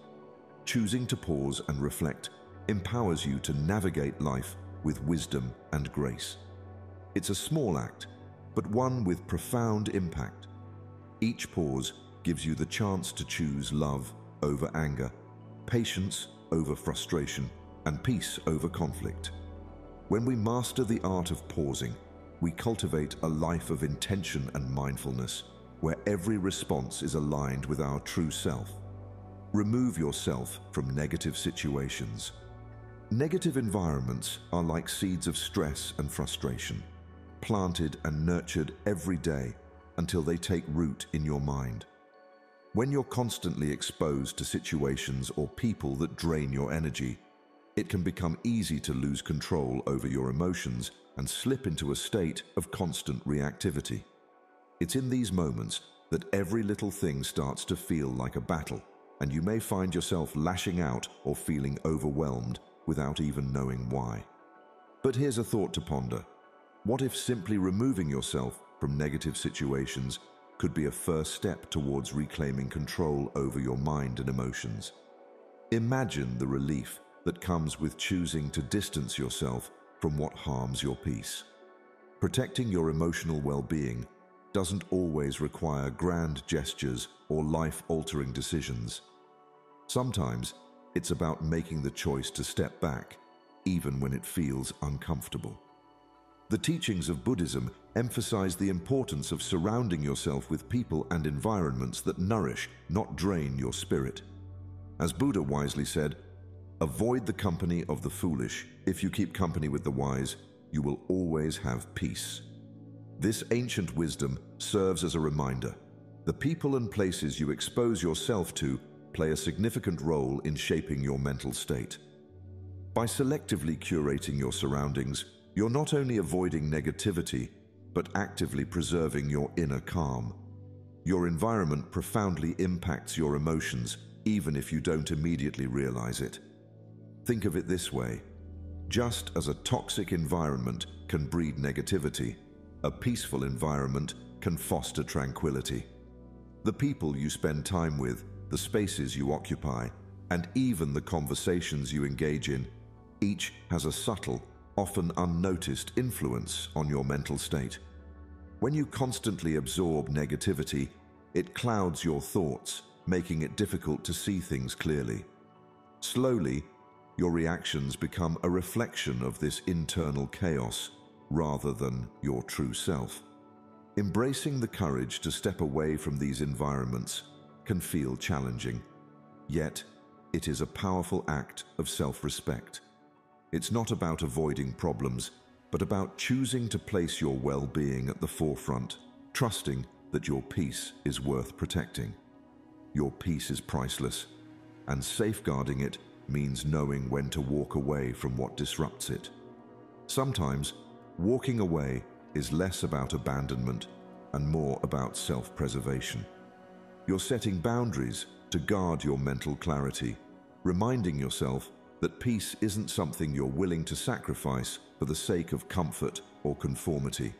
Choosing to pause and reflect empowers you to navigate life with wisdom and grace. It's a small act, but one with profound impact. Each pause gives you the chance to choose love over anger, patience over frustration, and peace over conflict. When we master the art of pausing, we cultivate a life of intention and mindfulness, where every response is aligned with our true self. Remove yourself from negative situations. Negative environments are like seeds of stress and frustration, planted and nurtured every day until they take root in your mind. When you're constantly exposed to situations or people that drain your energy, it can become easy to lose control over your emotions and slip into a state of constant reactivity. It's in these moments that every little thing starts to feel like a battle, and you may find yourself lashing out or feeling overwhelmed without even knowing why. But here's a thought to ponder. What if simply removing yourself from negative situations could be a first step towards reclaiming control over your mind and emotions? Imagine the relief that comes with choosing to distance yourself from what harms your peace. Protecting your emotional well-being doesn't always require grand gestures or life-altering decisions. Sometimes it's about making the choice to step back, even when it feels uncomfortable. The teachings of Buddhism emphasize the importance of surrounding yourself with people and environments that nourish, not drain your spirit. As Buddha wisely said, "Avoid the company of the foolish. If you keep company with the wise, you will always have peace." This ancient wisdom serves as a reminder. The people and places you expose yourself to play a significant role in shaping your mental state. By selectively curating your surroundings, you're not only avoiding negativity, but actively preserving your inner calm. Your environment profoundly impacts your emotions, even if you don't immediately realize it. Think of it this way. Just as a toxic environment can breed negativity, a peaceful environment can foster tranquility. The people you spend time with, the spaces you occupy, and even the conversations you engage in, each has a subtle, often unnoticed influence on your mental state. When you constantly absorb negativity, it clouds your thoughts, making it difficult to see things clearly. Slowly, your reactions become a reflection of this internal chaos rather than your true self. Embracing the courage to step away from these environments can feel challenging, yet it is a powerful act of self-respect. It's not about avoiding problems, but about choosing to place your well-being at the forefront, trusting that your peace is worth protecting. Your peace is priceless, and safeguarding it means knowing when to walk away from what disrupts it. Sometimes, walking away is less about abandonment and more about self-preservation. You're setting boundaries to guard your mental clarity, reminding yourself that peace isn't something you're willing to sacrifice for the sake of comfort or conformity.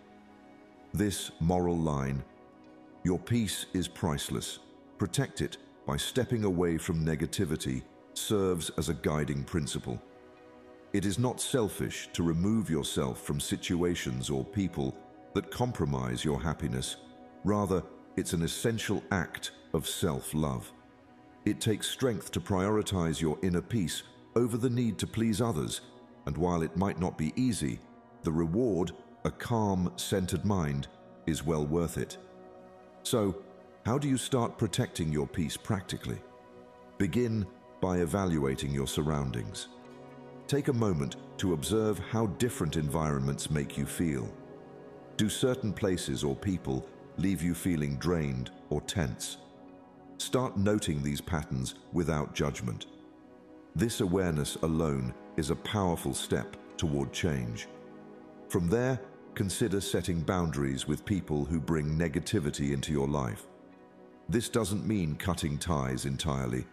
This moral line, your peace is priceless, protect it by stepping away from negativity, serves as a guiding principle. It is not selfish to remove yourself from situations or people that compromise your happiness. Rather, it's an essential act of self-love. It takes strength to prioritize your inner peace over the need to please others, and while it might not be easy, the reward, a calm, centered mind, is well worth it. So, how do you start protecting your peace practically? Begin by evaluating your surroundings. Take a moment to observe how different environments make you feel. Do certain places or people leave you feeling drained or tense? Start noting these patterns without judgment. This awareness alone is a powerful step toward change. From there, consider setting boundaries with people who bring negativity into your life. This doesn't mean cutting ties entirely,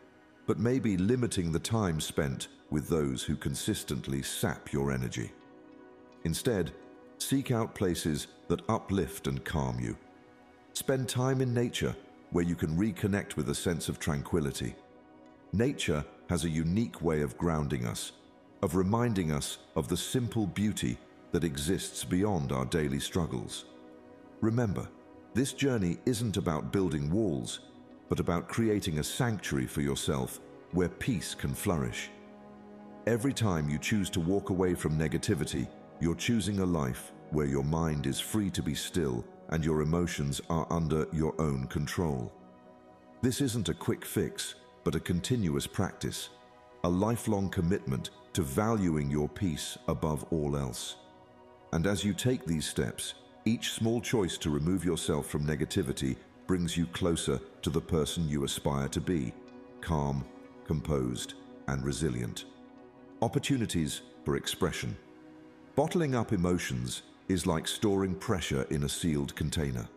but maybe limiting the time spent with those who consistently sap your energy. Instead, seek out places that uplift and calm you. Spend time in nature where you can reconnect with a sense of tranquility. Nature has a unique way of grounding us, of reminding us of the simple beauty that exists beyond our daily struggles. Remember, this journey isn't about building walls, but about creating a sanctuary for yourself where peace can flourish. Every time you choose to walk away from negativity, you're choosing a life where your mind is free to be still and your emotions are under your own control. This isn't a quick fix, but a continuous practice, a lifelong commitment to valuing your peace above all else. And as you take these steps, each small choice to remove yourself from negativity brings you closer to the person you aspire to be, calm, composed, and resilient. Opportunities for expression. Bottling up emotions is like storing pressure in a sealed container.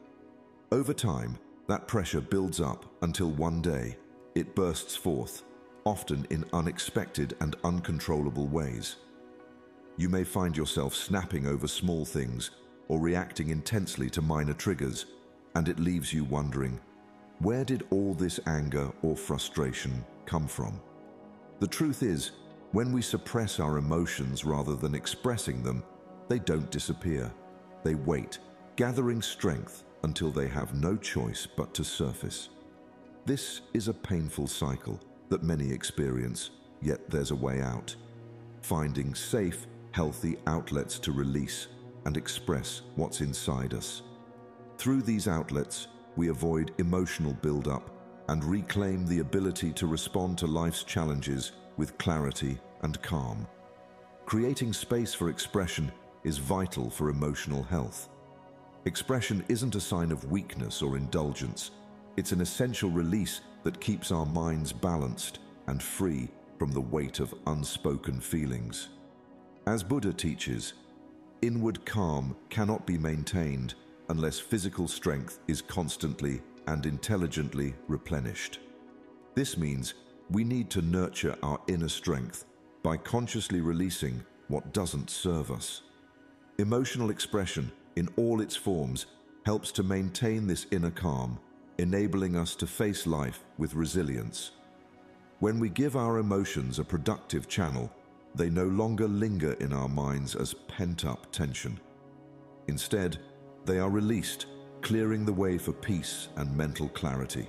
Over time, that pressure builds up until one day it bursts forth, often in unexpected and uncontrollable ways. You may find yourself snapping over small things or reacting intensely to minor triggers, and it leaves you wondering, where did all this anger or frustration come from? The truth is, when we suppress our emotions rather than expressing them, they don't disappear. They wait, gathering strength until they have no choice but to surface. This is a painful cycle that many experience, yet there's a way out. Finding safe, healthy outlets to release and express what's inside us. Through these outlets, we avoid emotional buildup and reclaim the ability to respond to life's challenges with clarity and calm. Creating space for expression is vital for emotional health. Expression isn't a sign of weakness or indulgence. It's an essential release that keeps our minds balanced and free from the weight of unspoken feelings. As Buddha teaches, inward calm cannot be maintained unless physical strength is constantly and intelligently replenished. This means we need to nurture our inner strength by consciously releasing what doesn't serve us. Emotional expression in all its forms helps to maintain this inner calm, enabling us to face life with resilience. When we give our emotions a productive channel, they no longer linger in our minds as pent-up tension. Instead, they are released, clearing the way for peace and mental clarity.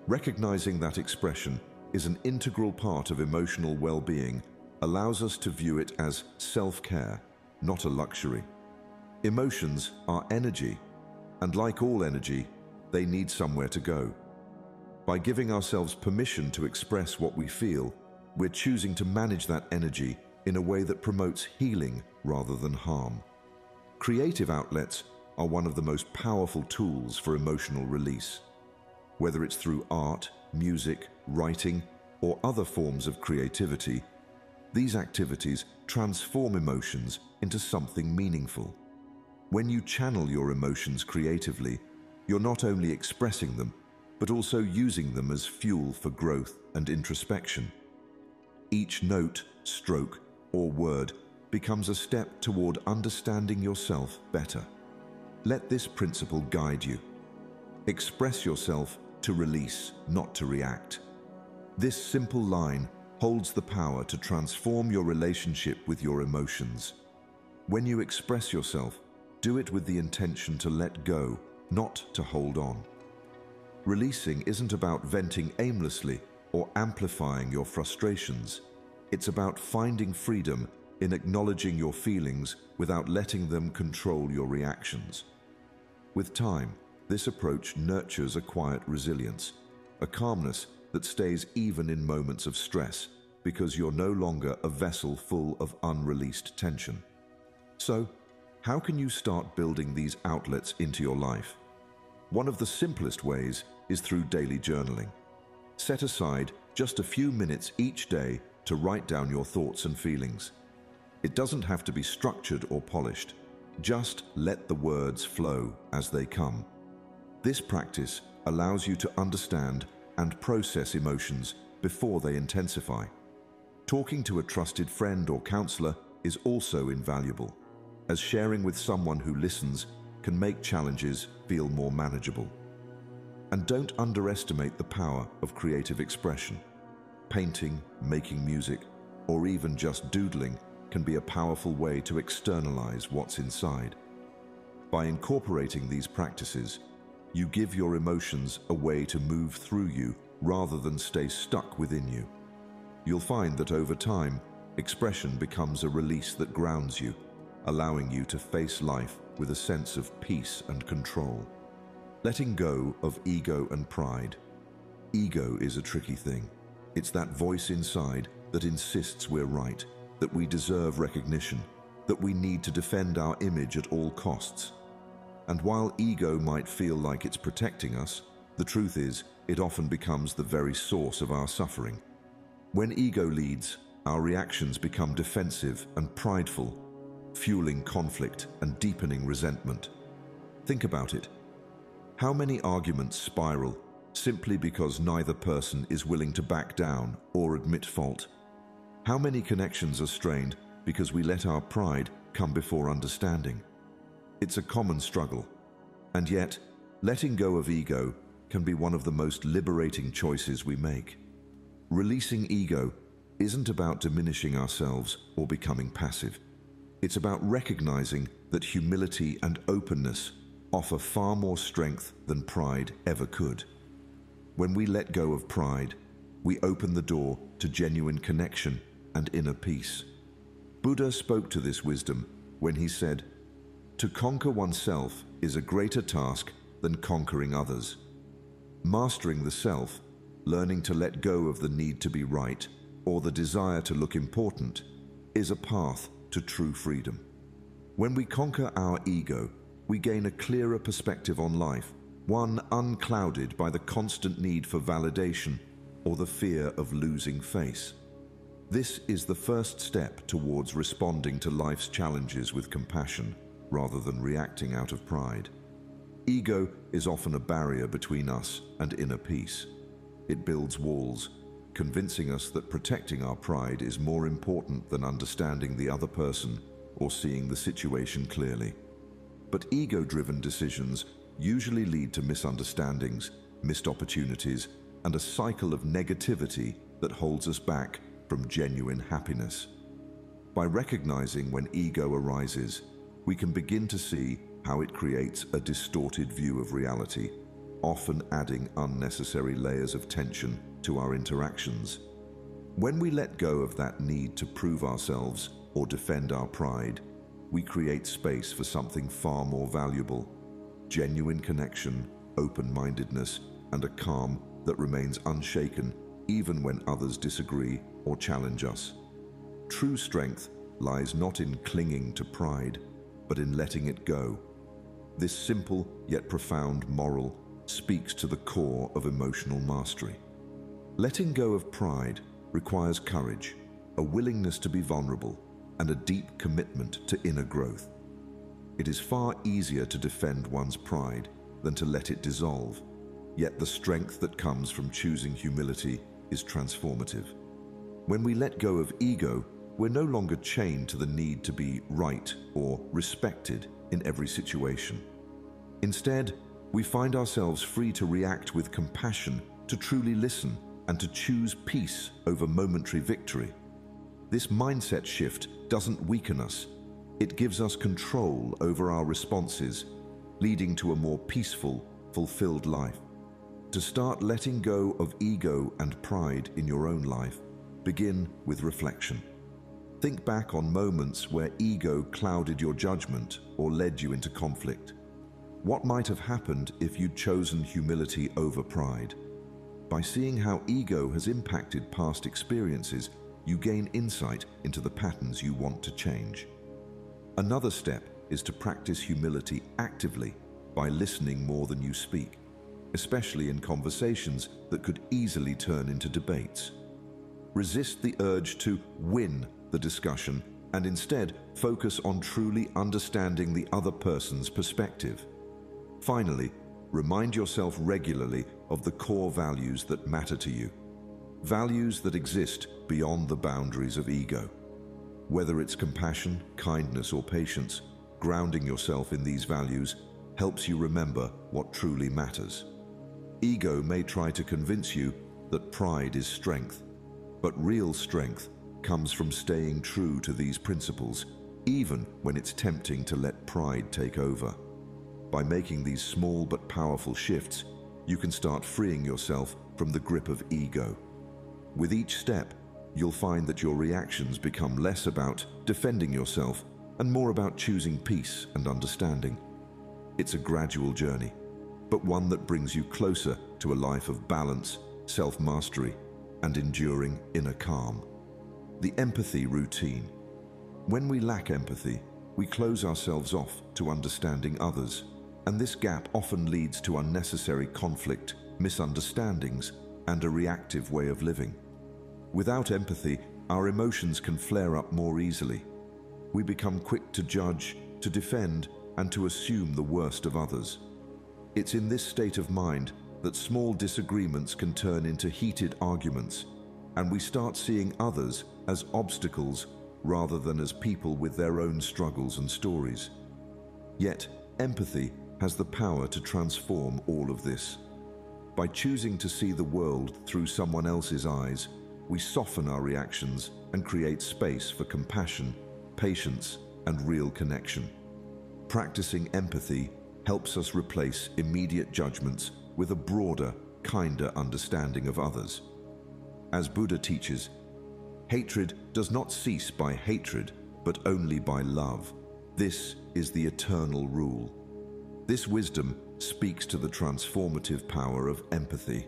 Recognizing that expression is an integral part of emotional well-being allows us to view it as self-care, not a luxury. Emotions are energy, and like all energy, they need somewhere to go. By giving ourselves permission to express what we feel, we're choosing to manage that energy in a way that promotes healing rather than harm. Creative outlets are one of the most powerful tools for emotional release. Whether it's through art, music, writing, or other forms of creativity, these activities transform emotions into something meaningful. When you channel your emotions creatively, you're not only expressing them, but also using them as fuel for growth and introspection. Each note, stroke, or word becomes a step toward understanding yourself better. Let this principle guide you. Express yourself to release, not to react. This simple line holds the power to transform your relationship with your emotions. When you express yourself, do it with the intention to let go, not to hold on. Releasing isn't about venting aimlessly or amplifying your frustrations. It's about finding freedom in acknowledging your feelings without letting them control your reactions. With time, this approach nurtures a quiet resilience, a calmness that stays even in moments of stress because you're no longer a vessel full of unreleased tension. So, How can you start building these outlets into your life? One of the simplest ways is through daily journaling. Set aside just a few minutes each day to write down your thoughts and feelings. It doesn't have to be structured or polished. Just let the words flow as they come. This practice allows you to understand and process emotions before they intensify. Talking to a trusted friend or counselor is also invaluable, as sharing with someone who listens can make challenges feel more manageable. And don't underestimate the power of creative expression. Painting, making music, or even just doodling can be a powerful way to externalize what's inside. By incorporating these practices, you give your emotions a way to move through you rather than stay stuck within you. You'll find that over time, expression becomes a release that grounds you, allowing you to face life with a sense of peace and control. Letting go of ego and pride. Ego is a tricky thing. It's that voice inside that insists we're right, that we deserve recognition, that we need to defend our image at all costs. And while ego might feel like it's protecting us, the truth is, it often becomes the very source of our suffering. When ego leads, our reactions become defensive and prideful, fueling conflict and deepening resentment. Think about it. How many arguments spiral simply because neither person is willing to back down or admit fault? How many connections are strained because we let our pride come before understanding? It's a common struggle, and yet, letting go of ego can be one of the most liberating choices we make. Releasing ego isn't about diminishing ourselves or becoming passive. It's about recognizing that humility and openness offer far more strength than pride ever could. When we let go of pride, we open the door to genuine connection and inner peace. Buddha spoke to this wisdom when he said, "To conquer oneself is a greater task than conquering others." Mastering the self, learning to let go of the need to be right or the desire to look important, is a path to true freedom. When we conquer our ego, we gain a clearer perspective on life, one unclouded by the constant need for validation or the fear of losing face. This is the first step towards responding to life's challenges with compassion rather than reacting out of pride. Ego is often a barrier between us and inner peace. It builds walls, convincing us that protecting our pride is more important than understanding the other person or seeing the situation clearly. But ego-driven decisions usually lead to misunderstandings, missed opportunities, and a cycle of negativity that holds us back from genuine happiness. By recognizing when ego arises, we can begin to see how it creates a distorted view of reality, often adding unnecessary layers of tension to our interactions. When we let go of that need to prove ourselves or defend our pride, we create space for something far more valuable: genuine connection, open-mindedness, and a calm that remains unshaken even when others disagree or challenge us. True strength lies not in clinging to pride, but in letting it go. This simple yet profound moral speaks to the core of emotional mastery. Letting go of pride requires courage, a willingness to be vulnerable, and a deep commitment to inner growth. It is far easier to defend one's pride than to let it dissolve, yet the strength that comes from choosing humility is transformative. When we let go of ego, we're no longer chained to the need to be right or respected in every situation. Instead, we find ourselves free to react with compassion, to truly listen, and to choose peace over momentary victory. This mindset shift doesn't weaken us. It gives us control over our responses, leading to a more peaceful, fulfilled life. To start letting go of ego and pride in your own life, begin with reflection. Think back on moments where ego clouded your judgment or led you into conflict. What might have happened if you'd chosen humility over pride? By seeing how ego has impacted past experiences, you gain insight into the patterns you want to change. Another step is to practice humility actively by listening more than you speak, especially in conversations that could easily turn into debates. Resist the urge to win the discussion and instead focus on truly understanding the other person's perspective. Finally, remind yourself regularly of the core values that matter to you, values that exist beyond the boundaries of ego. Whether it's compassion, kindness, or patience, grounding yourself in these values helps you remember what truly matters. Ego may try to convince you that pride is strength, but real strength comes from staying true to these principles, even when it's tempting to let pride take over. By making these small but powerful shifts, you can start freeing yourself from the grip of ego. With each step, you'll find that your reactions become less about defending yourself and more about choosing peace and understanding. It's a gradual journey, but one that brings you closer to a life of balance, self-mastery, and enduring inner calm. The empathy routine. When we lack empathy, we close ourselves off to understanding others, and this gap often leads to unnecessary conflict, misunderstandings, and a reactive way of living. Without empathy, our emotions can flare up more easily. We become quick to judge, to defend, and to assume the worst of others. It's in this state of mind that small disagreements can turn into heated arguments, and we start seeing others as obstacles rather than as people with their own struggles and stories. Yet, empathy has the power to transform all of this. By choosing to see the world through someone else's eyes, we soften our reactions and create space for compassion, patience, and real connection. Practicing empathy helps us replace immediate judgments with a broader, kinder understanding of others. As Buddha teaches, hatred does not cease by hatred, but only by love. This is the eternal rule. This wisdom speaks to the transformative power of empathy.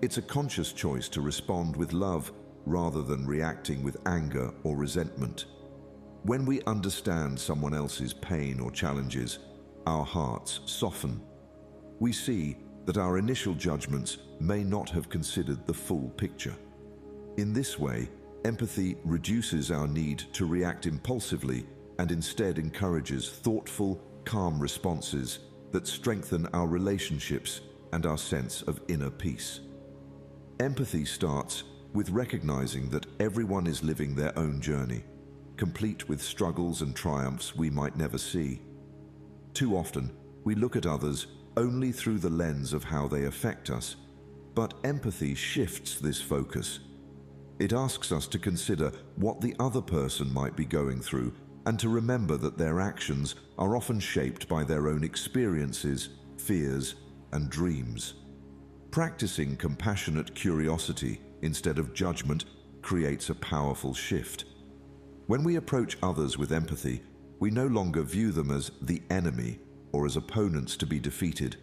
It's a conscious choice to respond with love rather than reacting with anger or resentment. When we understand someone else's pain or challenges, our hearts soften. We see that our initial judgments may not have considered the full picture. In this way, empathy reduces our need to react impulsively and instead encourages thoughtful, calm responses that strengthen our relationships and our sense of inner peace. Empathy starts with recognizing that everyone is living their own journey, complete with struggles and triumphs we might never see. Too often, we look at others only through the lens of how they affect us, but empathy shifts this focus. It asks us to consider what the other person might be going through and to remember that their actions are often shaped by their own experiences, fears, and dreams. Practicing compassionate curiosity instead of judgment creates a powerful shift. When we approach others with empathy, we no longer view them as the enemy or as opponents to be defeated.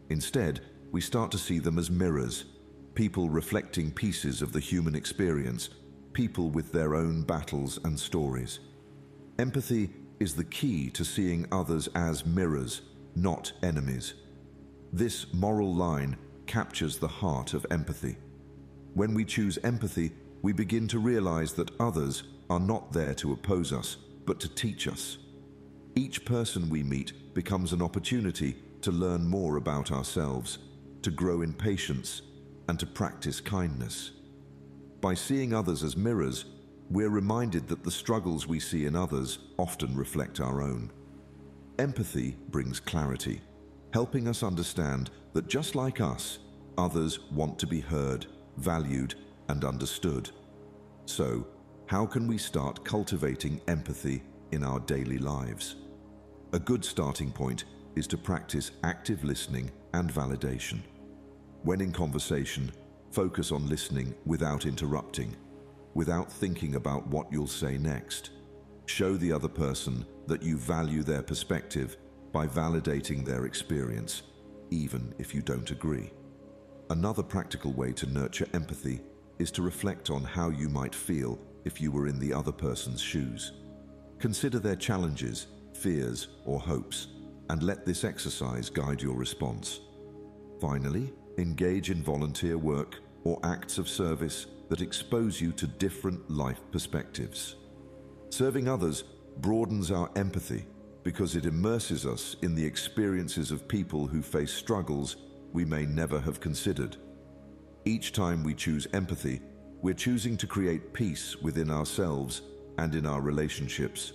Instead, we start to see them as mirrors, people reflecting pieces of the human experience, people with their own battles and stories. Empathy is the key to seeing others as mirrors, not enemies. This moral line captures the heart of empathy. When we choose empathy, we begin to realize that others are not there to oppose us, but to teach us. Each person we meet becomes an opportunity to learn more about ourselves, to grow in patience, and to practice kindness. By seeing others as mirrors, we're reminded that the struggles we see in others often reflect our own. Empathy brings clarity, helping us understand that just like us, others want to be heard, valued, and understood. So, how can we start cultivating empathy in our daily lives? A good starting point is to practice active listening and validation. When in conversation, focus on listening without interrupting, without thinking about what you'll say next. Show the other person that you value their perspective by validating their experience, even if you don't agree. Another practical way to nurture empathy is to reflect on how you might feel if you were in the other person's shoes. Consider their challenges, fears, or hopes, and let this exercise guide your response. Finally, engage in volunteer work or acts of service that expose you to different life perspectives. Serving others broadens our empathy because it immerses us in the experiences of people who face struggles we may never have considered. Each time we choose empathy, we're choosing to create peace within ourselves and in our relationships.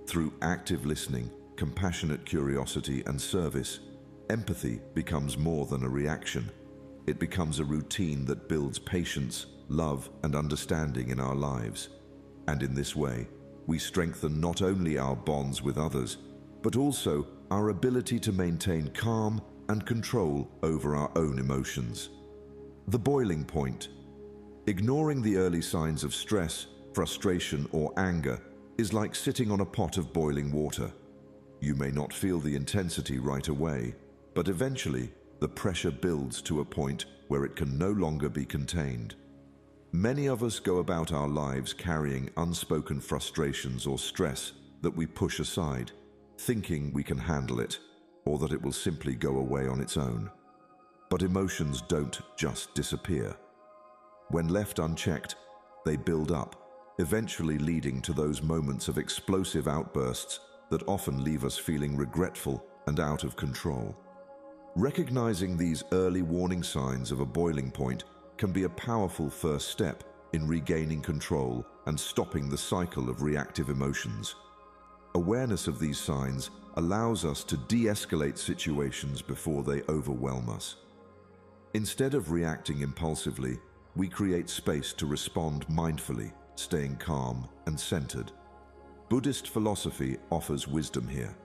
Through active listening, compassionate curiosity, and service, empathy becomes more than a reaction. It becomes a routine that builds patience, love, and understanding in our lives. And in this way, we strengthen not only our bonds with others, but also our ability to maintain calm and control over our own emotions. The boiling point. Ignoring the early signs of stress, frustration, or anger is like sitting on a pot of boiling water. You may not feel the intensity right away, but eventually the pressure builds to a point where it can no longer be contained. Many of us go about our lives carrying unspoken frustrations or stress that we push aside, thinking we can handle it, or that it will simply go away on its own. But emotions don't just disappear. When left unchecked, they build up, eventually leading to those moments of explosive outbursts that often leave us feeling regretful and out of control. Recognizing these early warning signs of a boiling point can be a powerful first step in regaining control and stopping the cycle of reactive emotions. Awareness of these signs allows us to de-escalate situations before they overwhelm us. Instead of reacting impulsively, we create space to respond mindfully, staying calm and centered. Buddhist philosophy offers wisdom here.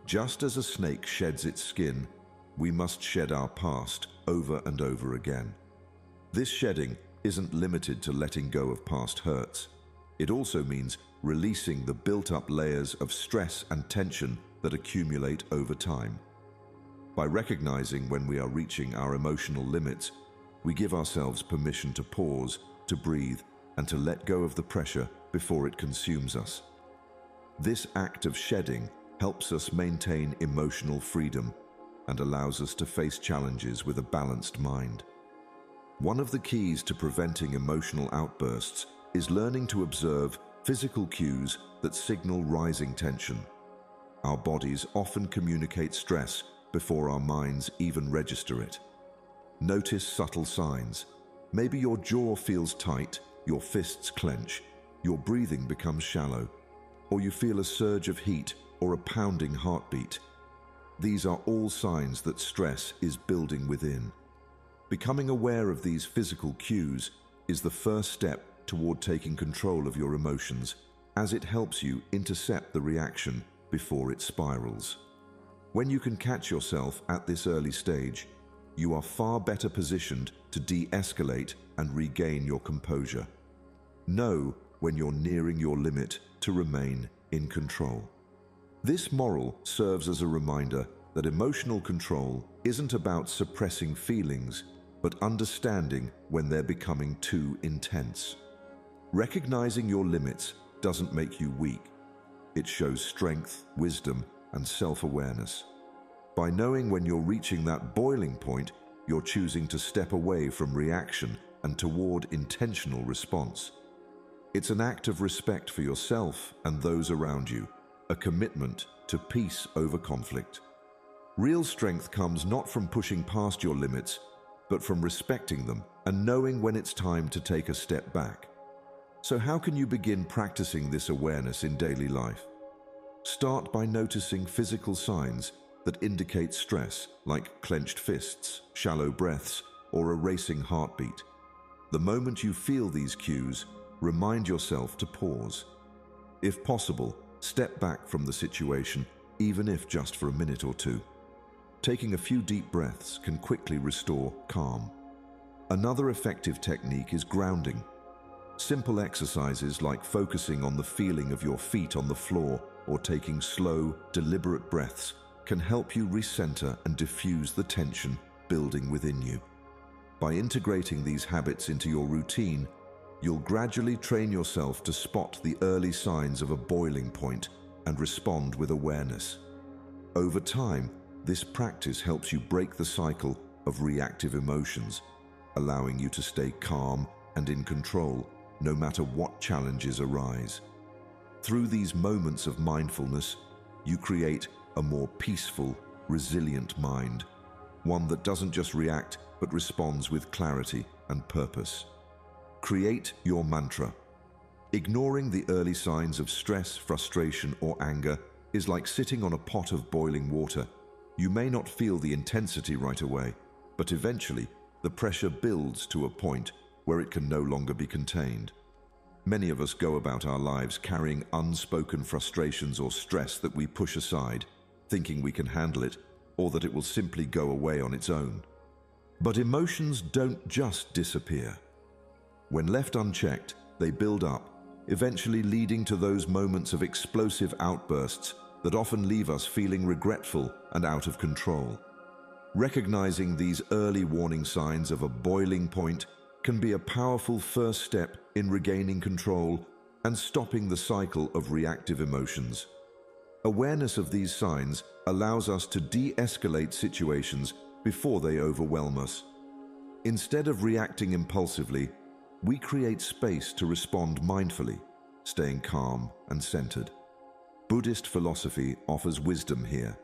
Just as a snake sheds its skin, we must shed our past over and over again. This shedding isn't limited to letting go of past hurts. It also means releasing the built-up layers of stress and tension that accumulate over time. By recognizing when we are reaching our emotional limits, we give ourselves permission to pause, to breathe, and to let go of the pressure before it consumes us. This act of shedding helps us maintain emotional freedom and allows us to face challenges with a balanced mind. One of the keys to preventing emotional outbursts is learning to observe physical cues that signal rising tension. Our bodies often communicate stress before our minds even register it. Notice subtle signs. Maybe your jaw feels tight, your fists clench, your breathing becomes shallow, or you feel a surge of heat or a pounding heartbeat. These are all signs that stress is building within. Becoming aware of these physical cues is the first step toward taking control of your emotions, as it helps you intercept the reaction before it spirals. When you can catch yourself at this early stage, you are far better positioned to de-escalate and regain your composure. Know when you're nearing your limit to remain in control. This moral serves as a reminder that emotional control isn't about suppressing feelings, but understanding when they're becoming too intense. Recognizing your limits doesn't make you weak. It shows strength, wisdom, and self-awareness. By knowing when you're reaching that boiling point, you're choosing to step away from reaction and toward intentional response. It's an act of respect for yourself and those around you, a commitment to peace over conflict. Real strength comes not from pushing past your limits, but from respecting them and knowing when it's time to take a step back. So how can you begin practicing this awareness in daily life? Start by noticing physical signs that indicate stress, like clenched fists, shallow breaths, or a racing heartbeat. The moment you feel these cues, remind yourself to pause. If possible, step back from the situation, even if just for a minute or two. Taking a few deep breaths can quickly restore calm. Another effective technique is grounding. Simple exercises like focusing on the feeling of your feet on the floor or taking slow, deliberate breaths can help you recenter and diffuse the tension building within you. By integrating these habits into your routine, you'll gradually train yourself to spot the early signs of a boiling point and respond with awareness. Over time, this practice helps you break the cycle of reactive emotions, allowing you to stay calm and in control no matter what challenges arise. Through these moments of mindfulness, you create a more peaceful, resilient mind, one that doesn't just react but responds with clarity and purpose. Create your mantra. Ignoring the early signs of stress, frustration, or anger is like sitting on a pot of boiling water. You may not feel the intensity right away, but eventually the pressure builds to a point where it can no longer be contained. Many of us go about our lives carrying unspoken frustrations or stress that we push aside, thinking we can handle it or that it will simply go away on its own. But emotions don't just disappear. When left unchecked, they build up, eventually leading to those moments of explosive outbursts that often leave us feeling regretful and out of control. Recognizing these early warning signs of a boiling point can be a powerful first step in regaining control and stopping the cycle of reactive emotions. Awareness of these signs allows us to de-escalate situations before they overwhelm us. Instead of reacting impulsively, we create space to respond mindfully, staying calm and centered. Buddhist philosophy offers wisdom here.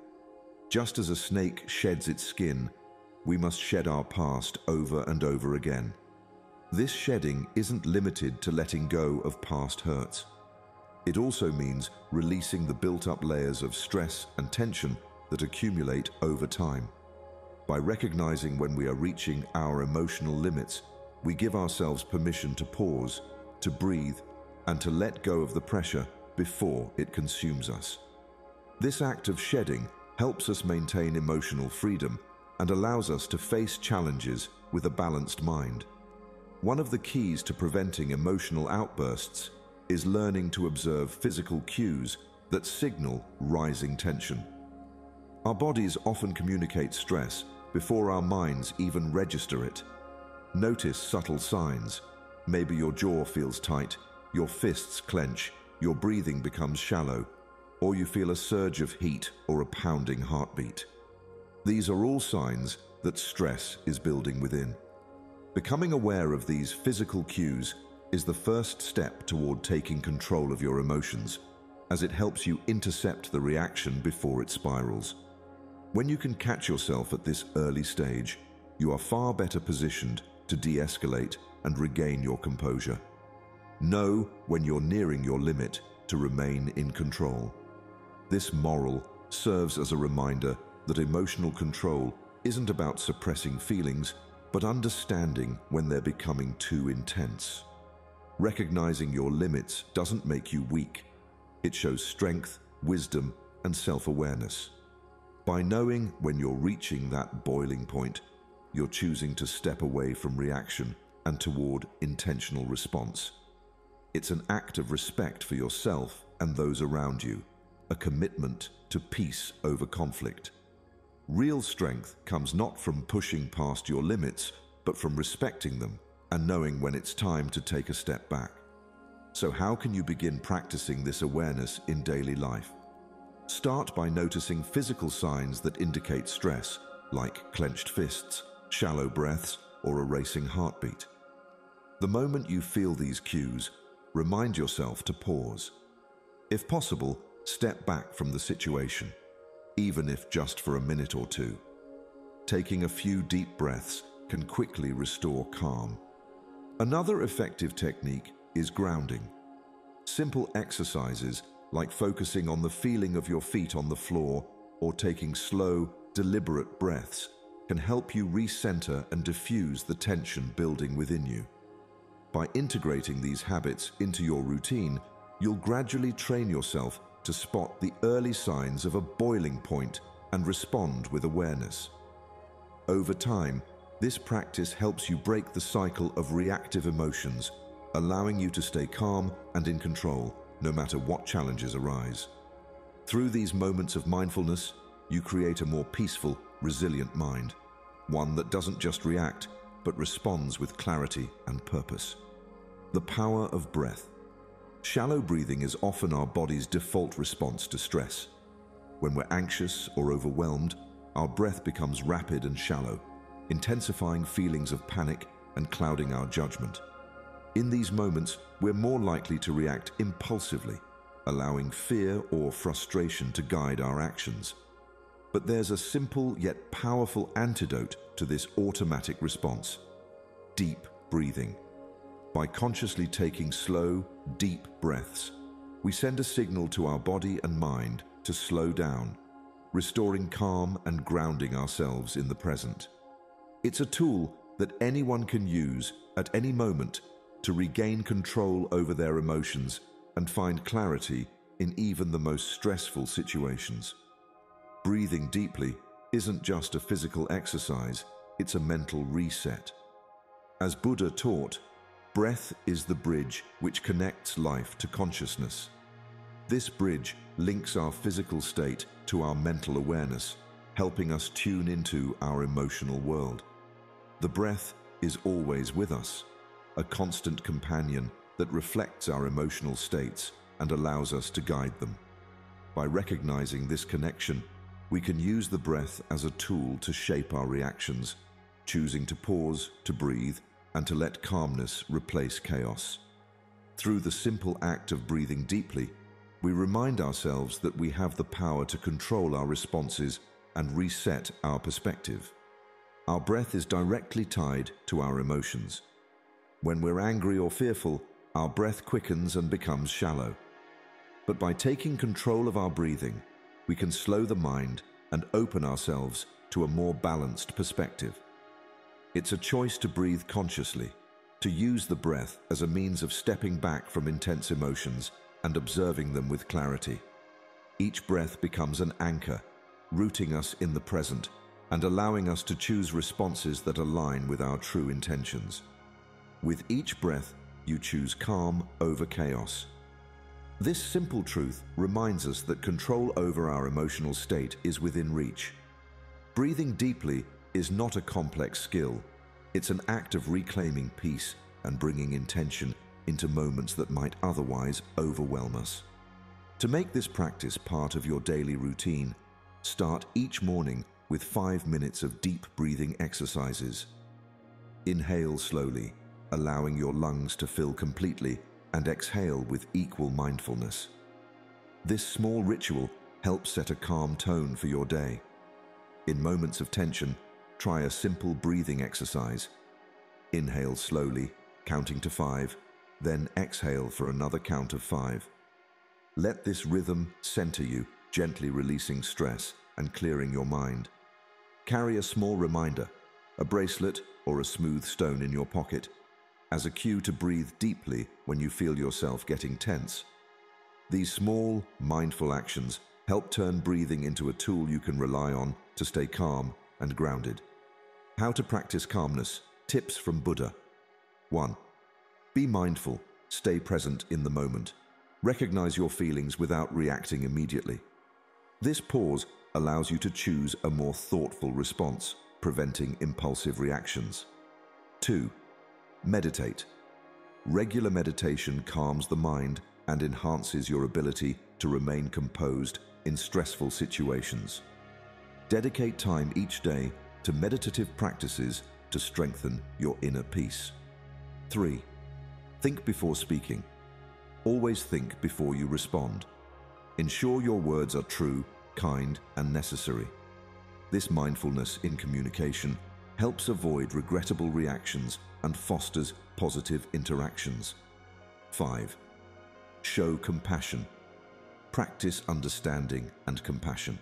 Just as a snake sheds its skin, we must shed our past over and over again. This shedding isn't limited to letting go of past hurts. It also means releasing the built-up layers of stress and tension that accumulate over time. By recognizing when we are reaching our emotional limits, we give ourselves permission to pause, to breathe, and to let go of the pressure before it consumes us. This act of shedding helps us maintain emotional freedom and allows us to face challenges with a balanced mind. One of the keys to preventing emotional outbursts is learning to observe physical cues that signal rising tension. Our bodies often communicate stress before our minds even register it. Notice subtle signs. Maybe your jaw feels tight, your fists clench, your breathing becomes shallow, or you feel a surge of heat or a pounding heartbeat. These are all signs that stress is building within. Becoming aware of these physical cues is the first step toward taking control of your emotions, as it helps you intercept the reaction before it spirals. When you can catch yourself at this early stage, you are far better positioned to de-escalate and regain your composure. Know when you're nearing your limit to remain in control. This moral serves as a reminder that emotional control isn't about suppressing feelings, but understanding when they're becoming too intense. Recognizing your limits doesn't make you weak. It shows strength, wisdom, and self-awareness. By knowing when you're reaching that boiling point, you're choosing to step away from reaction and toward intentional response. It's an act of respect for yourself and those around you, a commitment to peace over conflict. Real strength comes not from pushing past your limits, but from respecting them and knowing when it's time to take a step back. So how can you begin practicing this awareness in daily life? Start by noticing physical signs that indicate stress, like clenched fists, shallow breaths, or a racing heartbeat. The moment you feel these cues, remind yourself to pause. If possible, step back from the situation, even if just for a minute or two. Taking a few deep breaths can quickly restore calm. Another effective technique is grounding. Simple exercises like focusing on the feeling of your feet on the floor or taking slow, deliberate breaths can help you recenter and diffuse the tension building within you. By integrating these habits into your routine, you'll gradually train yourself to spot the early signs of a boiling point and respond with awareness. Over time, this practice helps you break the cycle of reactive emotions, allowing you to stay calm and in control no matter what challenges arise. Through these moments of mindfulness, you create a more peaceful, resilient mind, one that doesn't just react, but responds with clarity and purpose. The power of breath. Shallow breathing is often our body's default response to stress. When we're anxious or overwhelmed, our breath becomes rapid and shallow, intensifying feelings of panic and clouding our judgment. In these moments, we're more likely to react impulsively, allowing fear or frustration to guide our actions. But there's a simple yet powerful antidote to this automatic response: deep breathing. By consciously taking slow, deep breaths, we send a signal to our body and mind to slow down, restoring calm and grounding ourselves in the present. It's a tool that anyone can use at any moment to regain control over their emotions and find clarity in even the most stressful situations. Breathing deeply isn't just a physical exercise, it's a mental reset. As Buddha taught, breath is the bridge which connects life to consciousness. This bridge links our physical state to our mental awareness, helping us tune into our emotional world. The breath is always with us, a constant companion that reflects our emotional states and allows us to guide them. By recognizing this connection, we can use the breath as a tool to shape our reactions, choosing to pause, to breathe, and to let calmness replace chaos. Through the simple act of breathing deeply, we remind ourselves that we have the power to control our responses and reset our perspective. Our breath is directly tied to our emotions. When we're angry or fearful, our breath quickens and becomes shallow. But by taking control of our breathing, we can slow the mind and open ourselves to a more balanced perspective. It's a choice to breathe consciously, to use the breath as a means of stepping back from intense emotions and observing them with clarity. Each breath becomes an anchor, rooting us in the present and allowing us to choose responses that align with our true intentions. With each breath, you choose calm over chaos. This simple truth reminds us that control over our emotional state is within reach. Breathing deeply is not a complex skill. It's an act of reclaiming peace and bringing intention into moments that might otherwise overwhelm us. To make this practice part of your daily routine, start each morning with 5 minutes of deep breathing exercises. Inhale slowly, allowing your lungs to fill completely, and exhale with equal mindfulness. This small ritual helps set a calm tone for your day. In moments of tension, try a simple breathing exercise. Inhale slowly, counting to 5, then exhale for another count of 5. Let this rhythm center you, gently releasing stress and clearing your mind. Carry a small reminder, a bracelet or a smooth stone in your pocket, as a cue to breathe deeply when you feel yourself getting tense. These small, mindful actions help turn breathing into a tool you can rely on to stay calm and grounded. How to practice calmness. Tips from Buddha. 1. Be mindful. Stay present in the moment. Recognize your feelings without reacting immediately. This pause allows you to choose a more thoughtful response, preventing impulsive reactions. 2. Meditate. Regular meditation calms the mind and enhances your ability to remain composed in stressful situations. Dedicate time each day to meditative practices to strengthen your inner peace. 3. Think before speaking. Always think before you respond. Ensure your words are true, kind, and necessary. This mindfulness in communication helps avoid regrettable reactions and fosters positive interactions. 5. Show compassion. Practice understanding and compassion.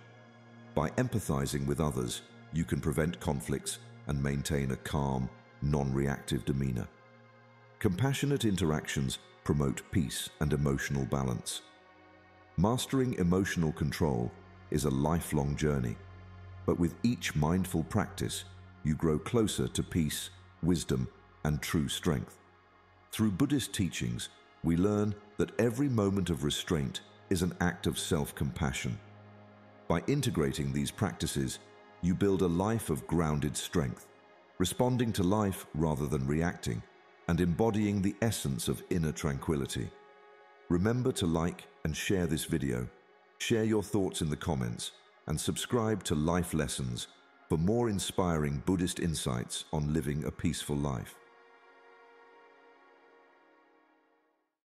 By empathizing with others, you can prevent conflicts and maintain a calm, non-reactive demeanor. Compassionate interactions promote peace and emotional balance. Mastering emotional control is a lifelong journey, but with each mindful practice, you grow closer to peace, wisdom, and true strength. Through Buddhist teachings, we learn that every moment of restraint is an act of self-compassion. By integrating these practices, you build a life of grounded strength, responding to life rather than reacting, and embodying the essence of inner tranquility. Remember to like and share this video. Share your thoughts in the comments and subscribe to Life Lessons for more inspiring Buddhist insights on living a peaceful life.